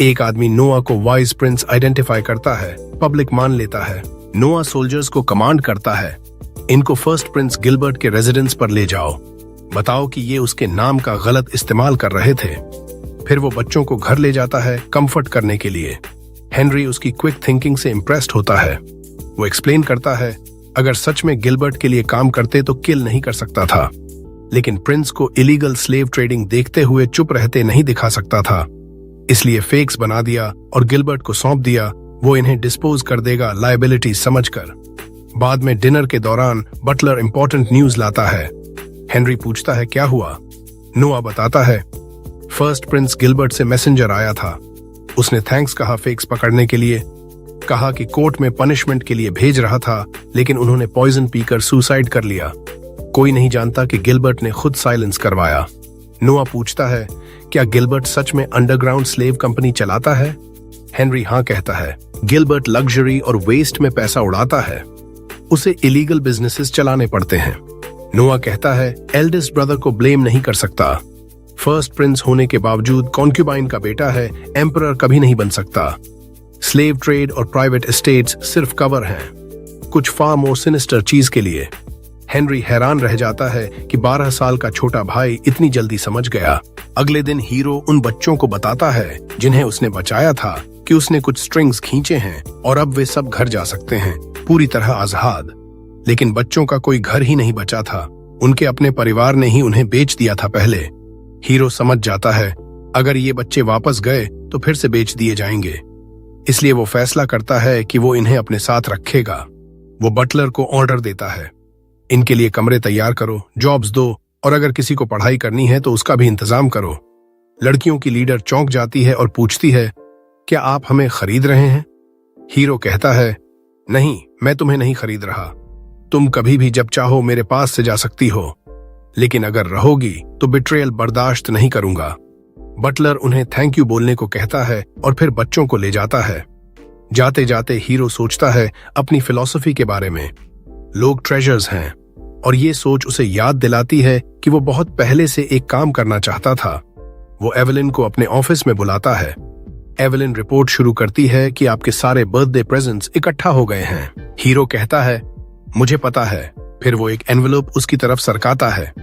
एक आदमी नोआ को वाइज प्रिंस आइडेंटिफाई करता है, पब्लिक मान लेता है। नोआ सोल्जर्स को कमांड करता है इनको फर्स्ट प्रिंस गिलबर्ट के रेजिडेंस पर ले जाओ, बताओ कि ये उसके नाम का गलत इस्तेमाल कर रहे थे। फिर वो बच्चों को घर ले जाता है कंफर्ट करने के लिए। हेनरी उसकी क्विक थिंकिंग से इम्प्रेस्ड होता है। वो एक्सप्लेन करता है अगर सच में गिलबर्ट के लिए काम करते तो किल नहीं कर सकता था, लेकिन प्रिंस को इलीगल स्लेव ट्रेडिंग देखते हुए चुप रहते नहीं दिखा सकता था, इसलिए फेक्स बना दिया और गिलबर्ट को सौंप दिया। वो इन्हें डिस्पोज कर देगा लायबिलिटी समझकर। बाद में डिनर के दौरान बटलर इंपॉर्टेंट न्यूज लाता है। हेनरी पूछता है क्या हुआ? नोआ बताता है फर्स्ट प्रिंस गिलबर्ट से मैसेंजर आया था। उसने थैंक्स कहा फेक्स पकड़ने के लिए, कहा कि कोर्ट में पनिशमेंट के लिए भेज रहा था, लेकिन उन्होंने पॉइजन पीकर सुसाइड कर लिया। कोई नहीं जानता कि गिलबर्ट ने खुद साइलेंस करवाया। नोआ पूछता है क्या गिलबर्ट सच में अंडरग्राउंड स्लेव कंपनी चलाता है? हेनरी हाँ कहता है। गिलबर्ट लग्जरी और वेस्ट में पैसा उड़ाता है, उसे इलीगल बिजनेसेस चलाने पड़ते हैं। नोआ कहता है एल्डेस्ट ब्रदर को ब्लेम नहीं कर सकता। फर्स्ट प्रिंस होने के बावजूद कॉन्क्यूबाइन का बेटा है, एम्परर कभी नहीं बन सकता। स्लेव ट्रेड और प्राइवेट एस्टेट्स सिर्फ कवर हैं, कुछ फार मोर सिनिस्टर चीज के लिए। हेनरी हैरान रह जाता है कि 12 साल का छोटा भाई इतनी जल्दी समझ गया। अगले दिन हीरो उन बच्चों को बताता है जिन्हें उसने बचाया था कि उसने कुछ स्ट्रिंग्स खींचे हैं और अब वे सब घर जा सकते हैं, पूरी तरह आजाद। लेकिन बच्चों का कोई घर ही नहीं बचा था, उनके अपने परिवार ने ही उन्हें बेच दिया था पहले। हीरो समझ जाता है अगर ये बच्चे वापस गए तो फिर से बेच दिए जाएंगे, इसलिए वो फैसला करता है कि वो इन्हें अपने साथ रखेगा। वो बटलर को ऑर्डर देता है इनके लिए कमरे तैयार करो, जॉब्स दो और अगर किसी को पढ़ाई करनी है तो उसका भी इंतजाम करो। लड़कियों की लीडर चौंक जाती है और पूछती है, क्या आप हमें खरीद रहे हैं? हीरो कहता है, नहीं, मैं तुम्हें नहीं खरीद रहा। तुम कभी भी जब चाहो मेरे पास से जा सकती हो, लेकिन अगर रहोगी तो बिट्रेयल बर्दाश्त नहीं करूंगा। बटलर उन्हें थैंक यू बोलने को कहता है और फिर बच्चों को ले जाता है। जाते जाते हीरो सोचता है अपनी फिलॉसफी के बारे में। लोग ट्रेजर्स हैं, और ये सोच उसे याद दिलाती है कि वो बहुत पहले से एक काम करना चाहता था। वो एवेलिन को अपने ऑफिस में बुलाता है। एवेलिन रिपोर्ट शुरू करती है कि आपके सारे बर्थडे प्रेजेंट्स इकट्ठा हो गए हैं। हीरो कहता है, मुझे पता है। फिर वो एक एनवेलप उसकी तरफ सरकाता है।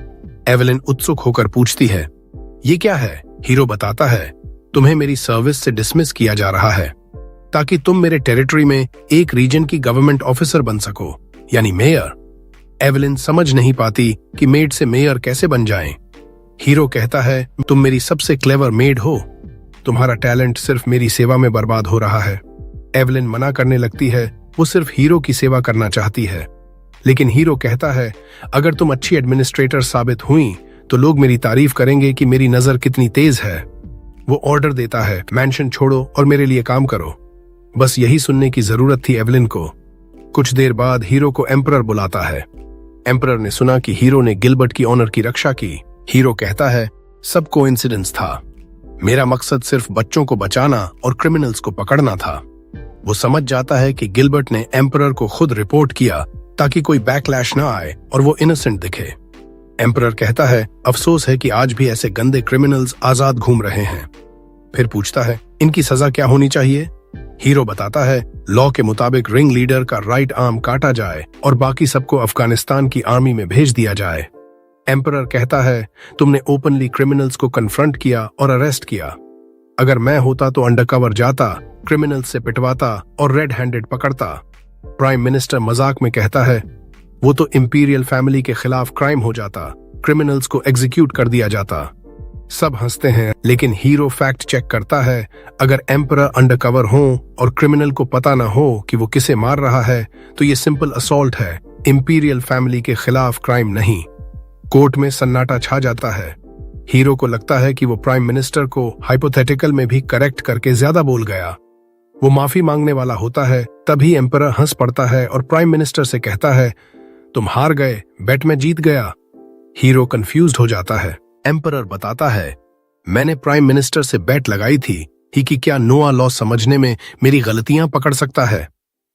एवेलिन उत्सुक होकर पूछती है, ये क्या है? हीरो बताता है, तुम्हें मेरी सर्विस से डिसमिस किया जा रहा है ताकि तुम मेरे टेरिटरी में एक रीजन की गवर्नमेंट ऑफिसर बन सको, यानी मेयर। एवेलिन समझ नहीं पाती कि मेड से मेयर कैसे बन जाएं। हीरो कहता है, तुम मेरी सबसे क्लेवर मेड हो। तुम्हारा टैलेंट सिर्फ मेरी सेवा में बर्बाद हो रहा है। एवेलिन मना करने लगती है, वो सिर्फ हीरो की सेवा करना चाहती है। लेकिन हीरो कहता है, अगर तुम अच्छी एडमिनिस्ट्रेटर साबित हुई तो लोग मेरी तारीफ करेंगे कि मेरी नजर कितनी तेज है। वो ऑर्डर देता है, मैंशन छोड़ो और मेरे लिए काम करो। बस यही सुनने की जरूरत थी एवेलिन को। कुछ देर बाद हीरो को एम्परर बुलाता है। एम्परर ने सुना कि हीरो ने गिलबर्ट की ऑनर की रक्षा की। हीरो कहता है, सब कोइंसिडेंस था। मेरा मकसद सिर्फ बच्चों को बचाना और क्रिमिनल्स को पकड़ना था। वो समझ जाता है कि गिलबर्ट ने एम्परर को खुद रिपोर्ट किया ताकि कोई बैकलैश ना आए और वो इनोसेंट दिखे। एम्परर कहता है, अफसोस है कि आज भी ऐसे गंदे क्रिमिनल्स आजाद घूम रहे हैं। फिर पूछता है, इनकी सजा क्या होनी चाहिए? हीरो बताता है, लॉ के मुताबिक रिंग लीडर का राइट आर्म काटा जाए और बाकी सबको अफगानिस्तान की आर्मी में भेज दिया जाए। एम्परर कहता है, तुमने ओपनली क्रिमिनल्स को कन्फ्रंट किया और अरेस्ट किया। अगर मैं होता तो अंडरकवर जाता, क्रिमिनल्स से पिटवाता और रेड हैंडेड पकड़ता। प्राइम मिनिस्टर मजाक में कहता है, वो तो इंपीरियल फैमिली के खिलाफ क्राइम हो जाता, क्रिमिनल्स को एग्जीक्यूट कर दिया जाता। सब हंसते हैं, लेकिन हीरो फैक्ट चेक करता है, अगर एम्परर अंडरकवर हो और क्रिमिनल को पता ना हो कि वो किसे मार रहा है तो ये सिंपल असॉल्ट है, इंपीरियल फैमिली के खिलाफ क्राइम नहीं। कोर्ट में सन्नाटा छा जाता है। हीरो को लगता है कि वो प्राइम मिनिस्टर को हाइपोथेटिकल में भी करेक्ट करके ज्यादा बोल गया। वो माफी मांगने वाला होता है, तभी एम्परर हंस पड़ता है और प्राइम मिनिस्टर से कहता है, तुम हार गए, बेट में जीत गया। हीरो कंफ्यूज्ड हो जाता है। एम्परर बताता है, मैंने प्राइम मिनिस्टर से बेट लगाई थी ही कि क्या नोआ लॉ समझने में मेरी गलतियां पकड़ सकता है।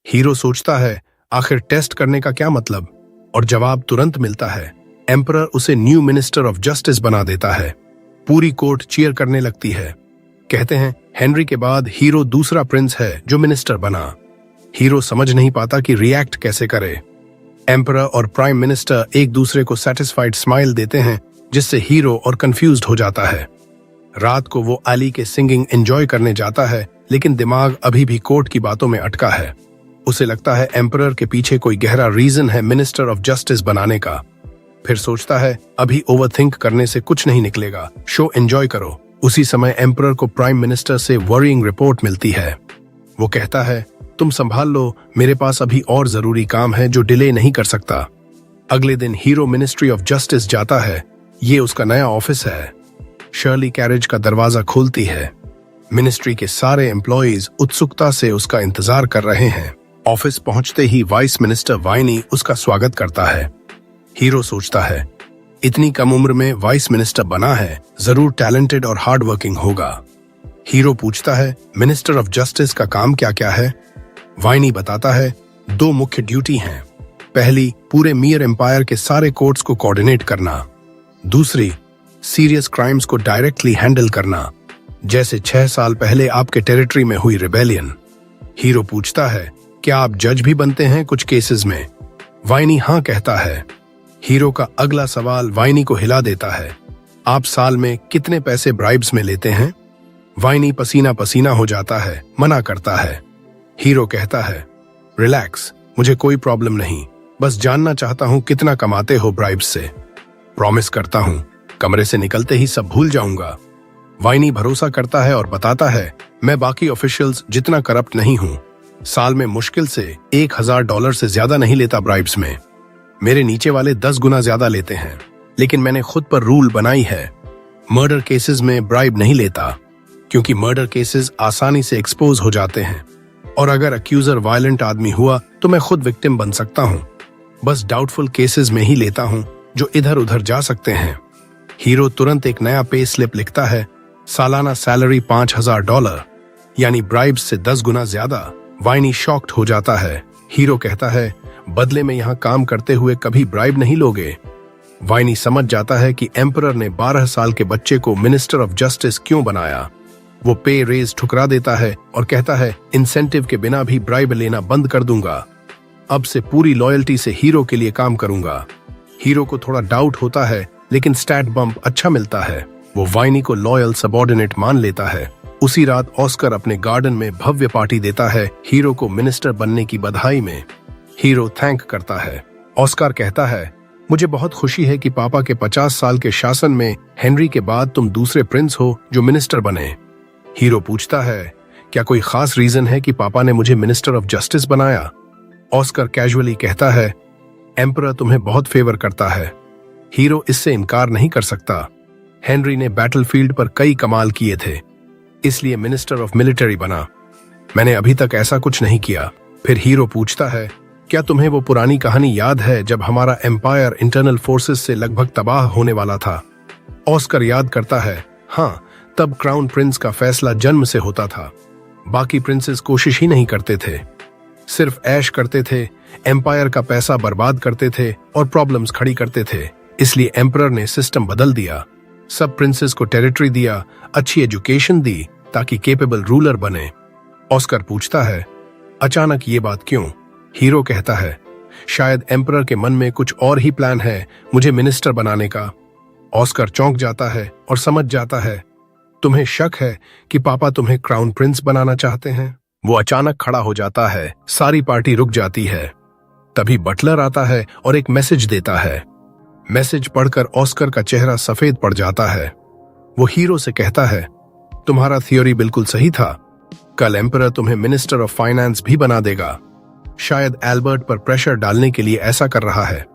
हीरो सोचता है, आखिर टेस्ट करने का क्या मतलब, और जवाब तुरंत मिलता है। एम्परर उसे न्यू मिनिस्टर ऑफ जस्टिस बना देता है। पूरी कोर्ट चीयर करने लगती है। कहते हैं, हेनरी के बाद हीरो दूसरा प्रिंस है जो मिनिस्टर बना। हीरो समझ नहीं पाता कि रिएक्ट कैसे करे। एम्परर और प्राइम मिनिस्टर एक दूसरे को सेटिस्फाइड स्माइल देते हैं, जिससे हीरो और कंफ्यूज्ड हो जाता है। रात को वो अली के सिंगिंग एंजॉय करने जाता है, लेकिन दिमाग अभी भी कोर्ट की बातों में अटका है। उसे लगता है एम्परर के पीछे कोई गहरा रीजन है मिनिस्टर ऑफ जस्टिस बनाने का। फिर सोचता है, अभी ओवरथिंक करने से कुछ नहीं निकलेगा, शो एंजॉय करो। उसी समय एम्परर को प्राइम मिनिस्टर से वरीइंग रिपोर्ट मिलती है। वो कहता है, तुम संभाल लो, मेरे पास अभी और जरूरी काम है जो डिले नहीं कर सकता। अगले दिन हीरो मिनिस्ट्री ऑफ जस्टिस जाता है। ये उसका नया ऑफिस है। शर्ली कैरेज का दरवाजा खोलती है। मिनिस्ट्री के सारे एम्प्लॉइज उत्सुकता से उसका इंतजार कर रहे हैं। ऑफिस पहुंचते ही वाइस मिनिस्टर वाइनी उसका स्वागत करता है। हीरो सोचता है, इतनी कम उम्र में वाइस मिनिस्टर बना है, जरूर टैलेंटेड और हार्ड वर्किंग होगा। हीरो पूछता है, मिनिस्टर ऑफ जस्टिस का काम क्या क्या है? वाइनी बताता है, 2 मुख्य ड्यूटी हैं। पहली, पूरे मियर एम्पायर के सारे कोर्ट्स को कोऑर्डिनेट करना। दूसरी, सीरियस क्राइम्स को डायरेक्टली हैंडल करना, जैसे 6 साल पहले आपके टेरिटरी में हुई रिबेलियन। हीरो पूछता है, क्या आप जज भी बनते हैं कुछ केसेस में? वाइनी हाँ कहता है। हीरो का अगला सवाल वाइनी को हिला देता है, आप साल में कितने पैसे ब्राइब्स में लेते हैं? वाइनी पसीना पसीना हो जाता है, मना करता है। हीरो कहता है, रिलैक्स, मुझे कोई प्रॉब्लम नहीं, बस जानना चाहता हूं कितना कमाते हो ब्राइब्स से। प्रॉमिस करता हूं, कमरे से निकलते ही सब भूल जाऊंगा। वाइनी भरोसा करता है और बताता है, मैं बाकी ऑफिशियल्स जितना करप्ट नहीं हूं। साल में मुश्किल से $1000 से ज्यादा नहीं लेता ब्राइब्स में। मेरे नीचे वाले 10 गुना ज्यादा लेते हैं, लेकिन मैंने खुद पर रूल बनाई है, मर्डर केसेस में ब्राइब नहीं लेता, क्योंकि मर्डर केसेस आसानी से एक्सपोज हो जाते हैं और अगर अक्यूजर वायलेंट आदमी हुआ तो मैं खुद विक्टिम बन सकता हूँ। बस डाउटफुल केसेस में ही लेता हूँ जो इधर उधर जा सकते हैं। हीरो तुरंत एक नया पे स्लिप लिखता है, सालाना सैलरी $5,000, यानी ब्राइब्स से 10 गुना ज्यादा। वाइनी शॉक्ड हो जाता है। हीरो कहता है, बदले में यहाँ काम करते हुए कभी ब्राइब नहीं लोगे। वाइनी समझ जाता है कि एम्परर ने 12 साल के बच्चे को मिनिस्टर ऑफ जस्टिस क्यों बनाया। वो पे रेज ठुकरा देता है और कहता है, इंसेंटिव के बिना भी ब्राइब लेना बंद कर दूंगा। अब से पूरी लॉयल्टी से हीरो के लिए काम करूंगा। हीरो को थोड़ा डाउट होता है, लेकिन स्टैट बम्प अच्छा मिलता है। वो वाइनी को लॉयल सबऑर्डिनेट मान लेता है। उसी रात ऑस्कर अपने गार्डन में भव्य पार्टी देता है हीरो को मिनिस्टर बनने की बधाई में। हीरो थैंक करता है। ऑस्कर कहता है, मुझे बहुत खुशी है कि पापा के 50 साल के शासन में हेनरी के बाद तुम दूसरे प्रिंस हो जो मिनिस्टर बने। हीरो पूछता है, क्या कोई खास रीजन है कि पापा ने मुझे मिनिस्टर ऑफ जस्टिस बनाया? ऑस्कर कैजुअली कहता है, एम्परर तुम्हें बहुत फेवर करता है। हीरो इससे इनकार नहीं कर सकता। हेनरी ने बैटलफील्ड पर कई कमाल किए थे, इसलिए मिनिस्टर ऑफ मिलिट्री बना। मैंने अभी तक ऐसा कुछ नहीं किया। फिर हीरो पूछता है, क्या तुम्हें वो पुरानी कहानी याद है जब हमारा एम्पायर इंटरनल फोर्सेस से लगभग तबाह होने वाला था? ऑस्कर याद करता है, हाँ, तब क्राउन प्रिंस का फैसला जन्म से होता था। बाकी प्रिंसेस कोशिश ही नहीं करते थे, सिर्फ ऐश करते थे, एम्पायर का पैसा बर्बाद करते थे और प्रॉब्लम्स खड़ी करते थे। इसलिए एम्परर ने सिस्टम बदल दिया, सब प्रिंसेस को टेरिटरी दिया, अच्छी एजुकेशन दी ताकि केपेबल रूलर बने। ऑस्कर पूछता है, अचानक ये बात क्यों? हीरो कहता है, शायद एम्परर के मन में कुछ और ही प्लान है मुझे मिनिस्टर बनाने का। ऑस्कर चौंक जाता है और समझ जाता है, तुम्हें शक है कि पापा तुम्हें क्राउन प्रिंस बनाना चाहते हैं? वो अचानक खड़ा हो जाता है। सारी पार्टी रुक जाती है। तभी बटलर आता है और एक मैसेज देता है। मैसेज पढ़कर ऑस्कर का चेहरा सफेद पड़ जाता है। वो हीरो से कहता है, तुम्हारा थियोरी बिल्कुल सही था। कल एम्परर तुम्हें मिनिस्टर ऑफ फाइनेंस भी बना देगा। शायद एल्बर्ट पर प्रेशर डालने के लिए ऐसा कर रहा है।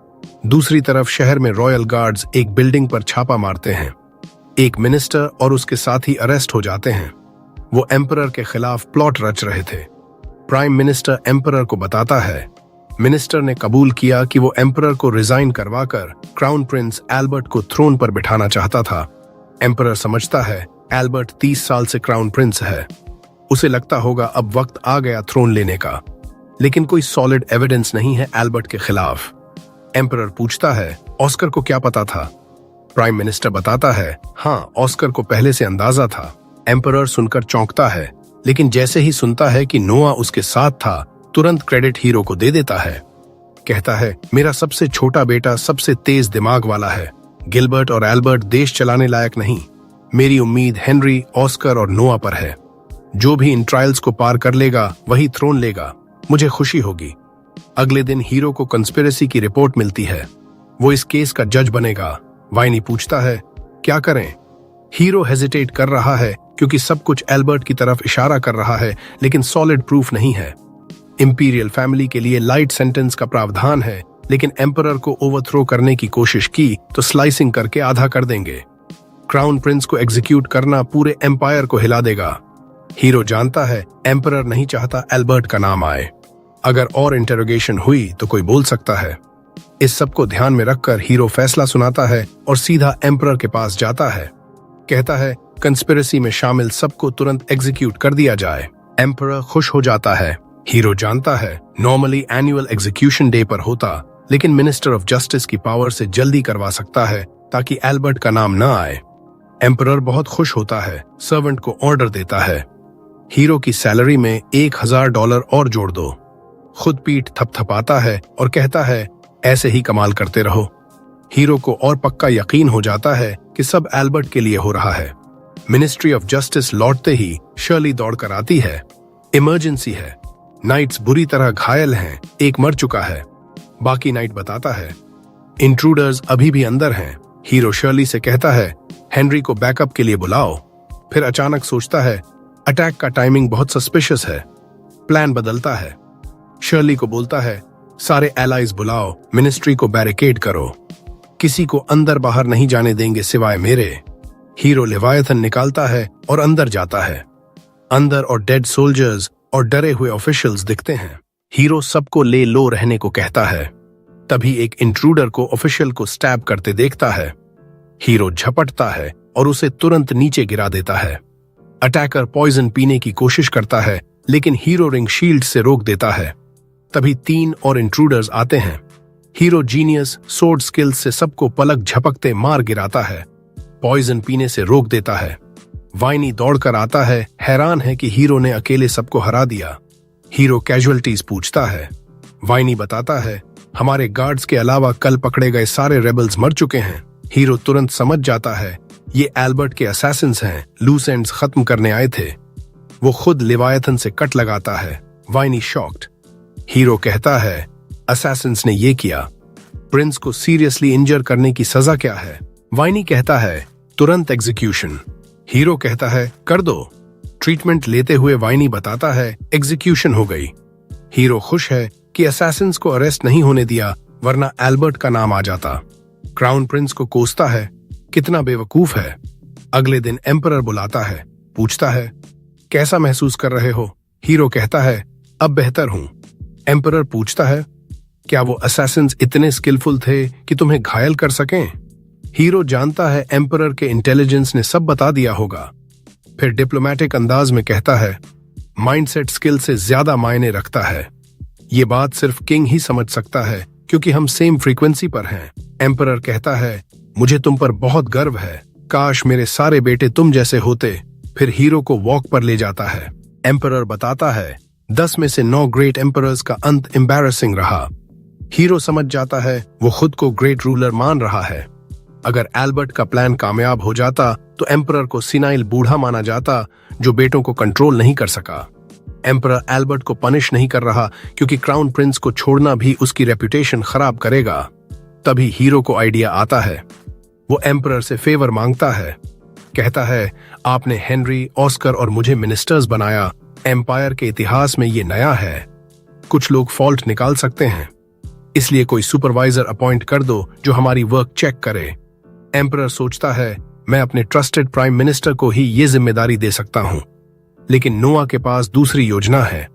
दूसरी तरफ शहर में रॉयल गार्ड्स एक बिल्डिंग पर छापा मारते हैं। एक मिनिस्टर और उसके साथी अरेस्ट हो जाते हैं। वो एम्परर के खिलाफ प्लॉट रच रहे थे। प्राइम मिनिस्टर एम्परर को बताता है। मिनिस्टर ने कबूल किया कि वो एम्परर को रिजाइन करवाकर क्राउन प्रिंस एल्बर्ट को थ्रोन पर बिठाना चाहता था। एम्परर समझता है एल्बर्ट 30 साल से क्राउन प्रिंस है। उसे लगता होगा अब वक्त आ गया थ्रोन लेने का, लेकिन कोई सॉलिड एविडेंस नहीं है एल्बर्ट के खिलाफ। एम्परर पूछता है, ऑस्कर को क्या पता था? प्राइम मिनिस्टर बताता है, हाँ, ऑस्कर को पहले से अंदाजा था। एम्परर सुनकर चौंकता है, लेकिन जैसे ही सुनता है कि नोआ उसके साथ था, तुरंत क्रेडिट हीरो को दे देता है। कहता है, मेरा सबसे छोटा बेटा सबसे तेज दिमाग वाला है। गिलबर्ट और एल्बर्ट देश चलाने लायक नहीं। मेरी उम्मीद हेनरी, ऑस्कर और नोआ पर है। जो भी इन ट्रायल्स को पार कर लेगा वही थ्रोन लेगा। मुझे खुशी होगी। अगले दिन हीरो को कंस्पिरेसी की रिपोर्ट मिलती है। वो इस केस का जज बनेगा। वाइनी पूछता है, क्या करें? हीरो हेजिटेट कर रहा है क्योंकि सब कुछ एल्बर्ट की तरफ इशारा कर रहा है, लेकिन सॉलिड प्रूफ नहीं है। इंपीरियल फैमिली के लिए लाइट सेंटेंस का प्रावधान है, लेकिन एम्परर को ओवरथ्रो करने की कोशिश की तो स्लाइसिंग करके आधा कर देंगे। क्राउन प्रिंस को एग्जीक्यूट करना पूरे एम्पायर को हिला देगा। हीरो जानता है एम्परर नहीं चाहता एल्बर्ट का नाम आए। अगर और इंटेरोगेशन हुई तो कोई बोल सकता है। इस सब को ध्यान में रखकर हीरो फैसला सुनाता है और सीधा एम्परर के पास जाता है। कहता है, कंस्पिरेसी में शामिल सबको तुरंत एग्जीक्यूट कर दिया जाए। एम्परर खुश हो जाता है। हीरो जानता है नॉर्मली एनुअल एग्जीक्यूशन डे पर होता, लेकिन मिनिस्टर ऑफ जस्टिस की पावर से जल्दी करवा सकता है ताकि एल्बर्ट का नाम न आए। एम्परर बहुत खुश होता है, सर्वेंट को ऑर्डर देता है, हीरो की सैलरी में $1,000 और जोड़ दो। खुद पीठ थपथपाता है और कहता है, ऐसे ही कमाल करते रहो। हीरो को और पक्का यकीन हो जाता है कि सब एल्बर्ट के लिए हो रहा है। मिनिस्ट्री ऑफ जस्टिस लौटते ही शर्ली दौड़कर आती है। इमरजेंसी है, नाइट्स बुरी तरह घायल हैं, एक मर चुका है। बाकी नाइट बताता है, इंट्रूडर्स अभी भी अंदर हैं। हीरो शर्ली से कहता है, हेनरी को बैकअप के लिए बुलाओ। फिर अचानक सोचता है, अटैक का टाइमिंग बहुत सस्पिशियस है। प्लान बदलता है। शर्ली को बोलता है, सारे एलाइज बुलाओ, मिनिस्ट्री को बैरिकेड करो। किसी को अंदर बाहर नहीं जाने देंगे सिवाय मेरे। हीरो लेवायथन निकालता है और अंदर जाता है। अंदर और डेड सोल्जर्स और डरे हुए ऑफिशियल्स दिखते हैं। हीरो सबको ले लो रहने को कहता है। तभी एक इंट्रूडर को ऑफिशियल को स्टैब करते देखता है। हीरो झपटता है और उसे तुरंत नीचे गिरा देता है। अटैकर पॉइजन पीने की कोशिश करता है, लेकिन हीरो रिंग शील्ड से रोक देता है। तभी 3 और इंट्रूडर्स आते हैं। हीरो जीनियस सोर्ड स्किल्स से सबको पलक झपकते मार गिराता है, पॉइजन पीने से रोक देता है। वाइनी दौड़कर आता है, हैरान है कि हीरो ने अकेले सबको हरा दिया। हीरो कैजुअलिटीज पूछता है। वाइनी बताता है, हमारे गार्ड्स के अलावा कल पकड़े गए सारे रेबल्स मर चुके हैं। हीरो तुरंत समझ जाता है, ये एल्बर्ट के असैसिन्स हैं, लूस एंड्स खत्म करने आए थे। वो खुद लेवायथन से कट लगाता है। वाइनी शॉक्ड। हीरो कहता है, असैसिन्स ने ये किया। प्रिंस को सीरियसली इंजर करने की सजा क्या है? वाइनी कहता है, तुरंत एग्जीक्यूशन। हीरो कहता है, कर दो। ट्रीटमेंट लेते हुए वाइनी बताता है, एग्जीक्यूशन हो गई। हीरो खुश है कि असैसिन्स को अरेस्ट नहीं होने दिया, वरना एल्बर्ट का नाम आ जाता। क्राउन प्रिंस को कोसता है, कितना बेवकूफ है। अगले दिन एम्परर बुलाता है, पूछता है, कैसा महसूस कर रहे हो? हीरो कहता है, अब बेहतर हूं। एम्परर पूछता है, क्या वो असैसिन्स इतने स्किलफुल थे कि तुम्हें घायल कर सकें? हीरो जानता है एम्परर के इंटेलिजेंस ने सब बता दिया होगा। फिर डिप्लोमेटिक अंदाज में कहता है, माइंडसेट स्किल से ज्यादा मायने रखता है। ये बात सिर्फ किंग ही समझ सकता है, क्योंकि हम सेम फ्रीक्वेंसी पर हैं। एम्परर कहता है, मुझे तुम पर बहुत गर्व है, काश मेरे सारे बेटे तुम जैसे होते। फिर हीरो को वॉक पर ले जाता है। एम्परर बताता है, 10 में से 9 ग्रेट एम्परर्स का अंत एम्बैरेसिंग रहा। हीरो समझ जाता है वो खुद को ग्रेट रूलर मान रहा है। अगर एल्बर्ट का प्लान कामयाब हो जाता तो एम्परर को सिनाइल बूढ़ा माना जाता जो बेटों को कंट्रोल नहीं कर सका। एम्परर एल्बर्ट को पनिश नहीं कर रहा क्योंकि क्राउन प्रिंस को छोड़ना भी उसकी रेपुटेशन खराब करेगा। तभी हीरो को आइडिया आता है। वो एम्परर से फेवर मांगता है। कहता है, आपने हेनरी, ऑस्कर और मुझे मिनिस्टर्स बनाया। एम्पायर के इतिहास में ये नया है। कुछ लोग फॉल्ट निकाल सकते हैं, इसलिए कोई सुपरवाइजर अपॉइंट कर दो जो हमारी वर्क चेक करे। एम्परर सोचता है, मैं अपने ट्रस्टेड प्राइम मिनिस्टर को ही ये जिम्मेदारी दे सकता हूं। लेकिन नोआ के पास दूसरी योजना है।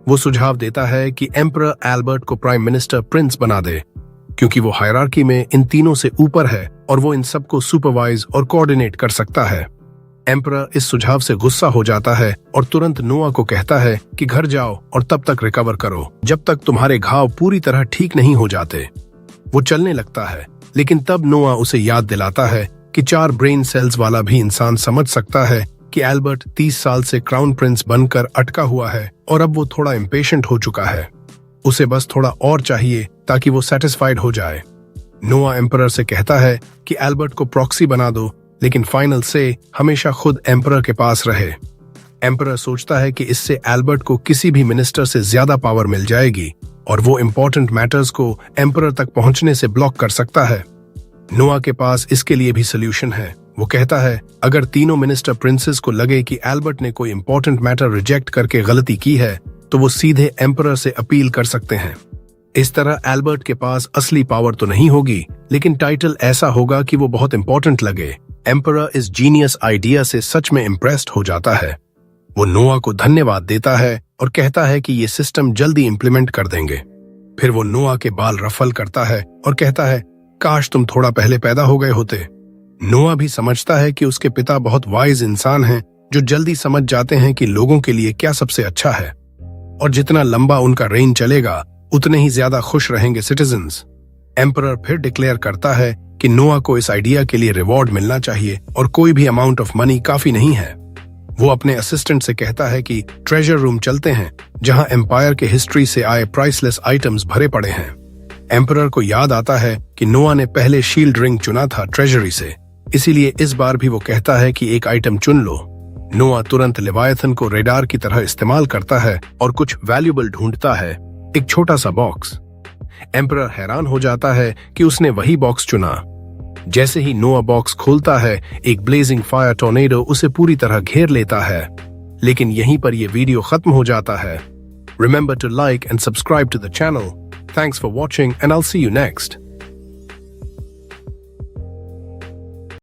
वो सुझाव देता है कि एम्परर एल्बर्ट को प्राइम मिनिस्टर प्रिंस बना दे, क्योंकि वो हायरार्की में इन तीनों से ऊपर है और वो इन सबको सुपरवाइज और कोऑर्डिनेट कर सकता है। एम्परर इस सुझाव से गुस्सा हो जाता है और तुरंत नोआ को कहता है कि घर जाओ और तब तक रिकवर करो, जब तक तुम्हारे घाव पूरी तरह ठीक नहीं हो जाते। वो चलने लगता है, लेकिन तब नोआ उसे याद दिलाता है कि 4 ब्रेन सेल्स वाला भी इंसान समझ सकता है कि एल्बर्ट 30 साल से क्राउन प्रिंस बनकर अटका हुआ है और अब वो थोड़ा इम्पेशेंट हो चुका है। उसे बस थोड़ा और चाहिए ताकि वो सेटिस्फाइड हो जाए। नोआ एम्परर से कहता है कि एल्बर्ट को प्रॉक्सी बना दो, लेकिन फाइनल से हमेशा खुद एम्परर के पास रहे। एम्परर सोचता है कि इससे एल्बर्ट को किसी भी मिनिस्टर से ज्यादा पावर मिल जाएगी और वो इम्पोर्टेंट मैटर्स को एम्परर तक पहुंचने से ब्लॉक कर सकता है। नोआ के पास इसके लिए भी सोल्यूशन है। वो कहता है, अगर तीनों मिनिस्टर प्रिंसेस को लगे कि एल्बर्ट ने कोई इंपॉर्टेंट मैटर रिजेक्ट करके गलती की है, तो वो सीधे एम्परर से अपील कर सकते हैं। इस तरह एल्बर्ट के पास असली पावर तो नहीं होगी, लेकिन टाइटल ऐसा होगा कि वो बहुत इंपॉर्टेंट लगे। एम्परर इस जीनियस आइडिया से सच में इम्प्रेस्ड हो जाता है। वो नोआ को धन्यवाद देता है और कहता है कि ये सिस्टम जल्दी इम्प्लीमेंट कर देंगे। फिर वो नोआ के बाल रफल करता है और कहता है, काश तुम थोड़ा पहले पैदा हो गए होते। नोआ भी समझता है कि उसके पिता बहुत वाइज इंसान हैं जो जल्दी समझ जाते हैं कि लोगों के लिए क्या सबसे अच्छा है, और जितना लंबा उनका रेन चलेगा उतने ही ज्यादा खुश रहेंगे सिटीजन्स। एम्परर फिर डिक्लेयर करता है कि नोआ को इस आइडिया के लिए रिवॉर्ड मिलना चाहिए और कोई भी अमाउंट ऑफ मनी काफी नहीं है। वो अपने असिस्टेंट से कहता है कि ट्रेजर रूम चलते हैं, जहां एम्पायर के हिस्ट्री से आए प्राइसलेस आइटम्स भरे पड़े हैं। एम्परर को याद आता है कि नोआ ने पहले शील्ड रिंग चुना था ट्रेजरी से, इसीलिए इस बार भी वो कहता है कि एक आइटम चुन लो। नोआ तुरंत लेवायथन को रेडार की तरह इस्तेमाल करता है और कुछ वैल्यूबल ढूंढता है, एक छोटा सा बॉक्स। एम्परर हैरान हो जाता है कि उसने वही बॉक्स चुना। जैसे ही नोआ बॉक्स खोलता है, एक ब्लेजिंग फायर टॉर्नेडो उसे पूरी तरह घेर लेता है। लेकिन यहीं पर यह वीडियो खत्म हो जाता है। Remember to like and subscribe to the channel. Thanks for watching and I'll see you next.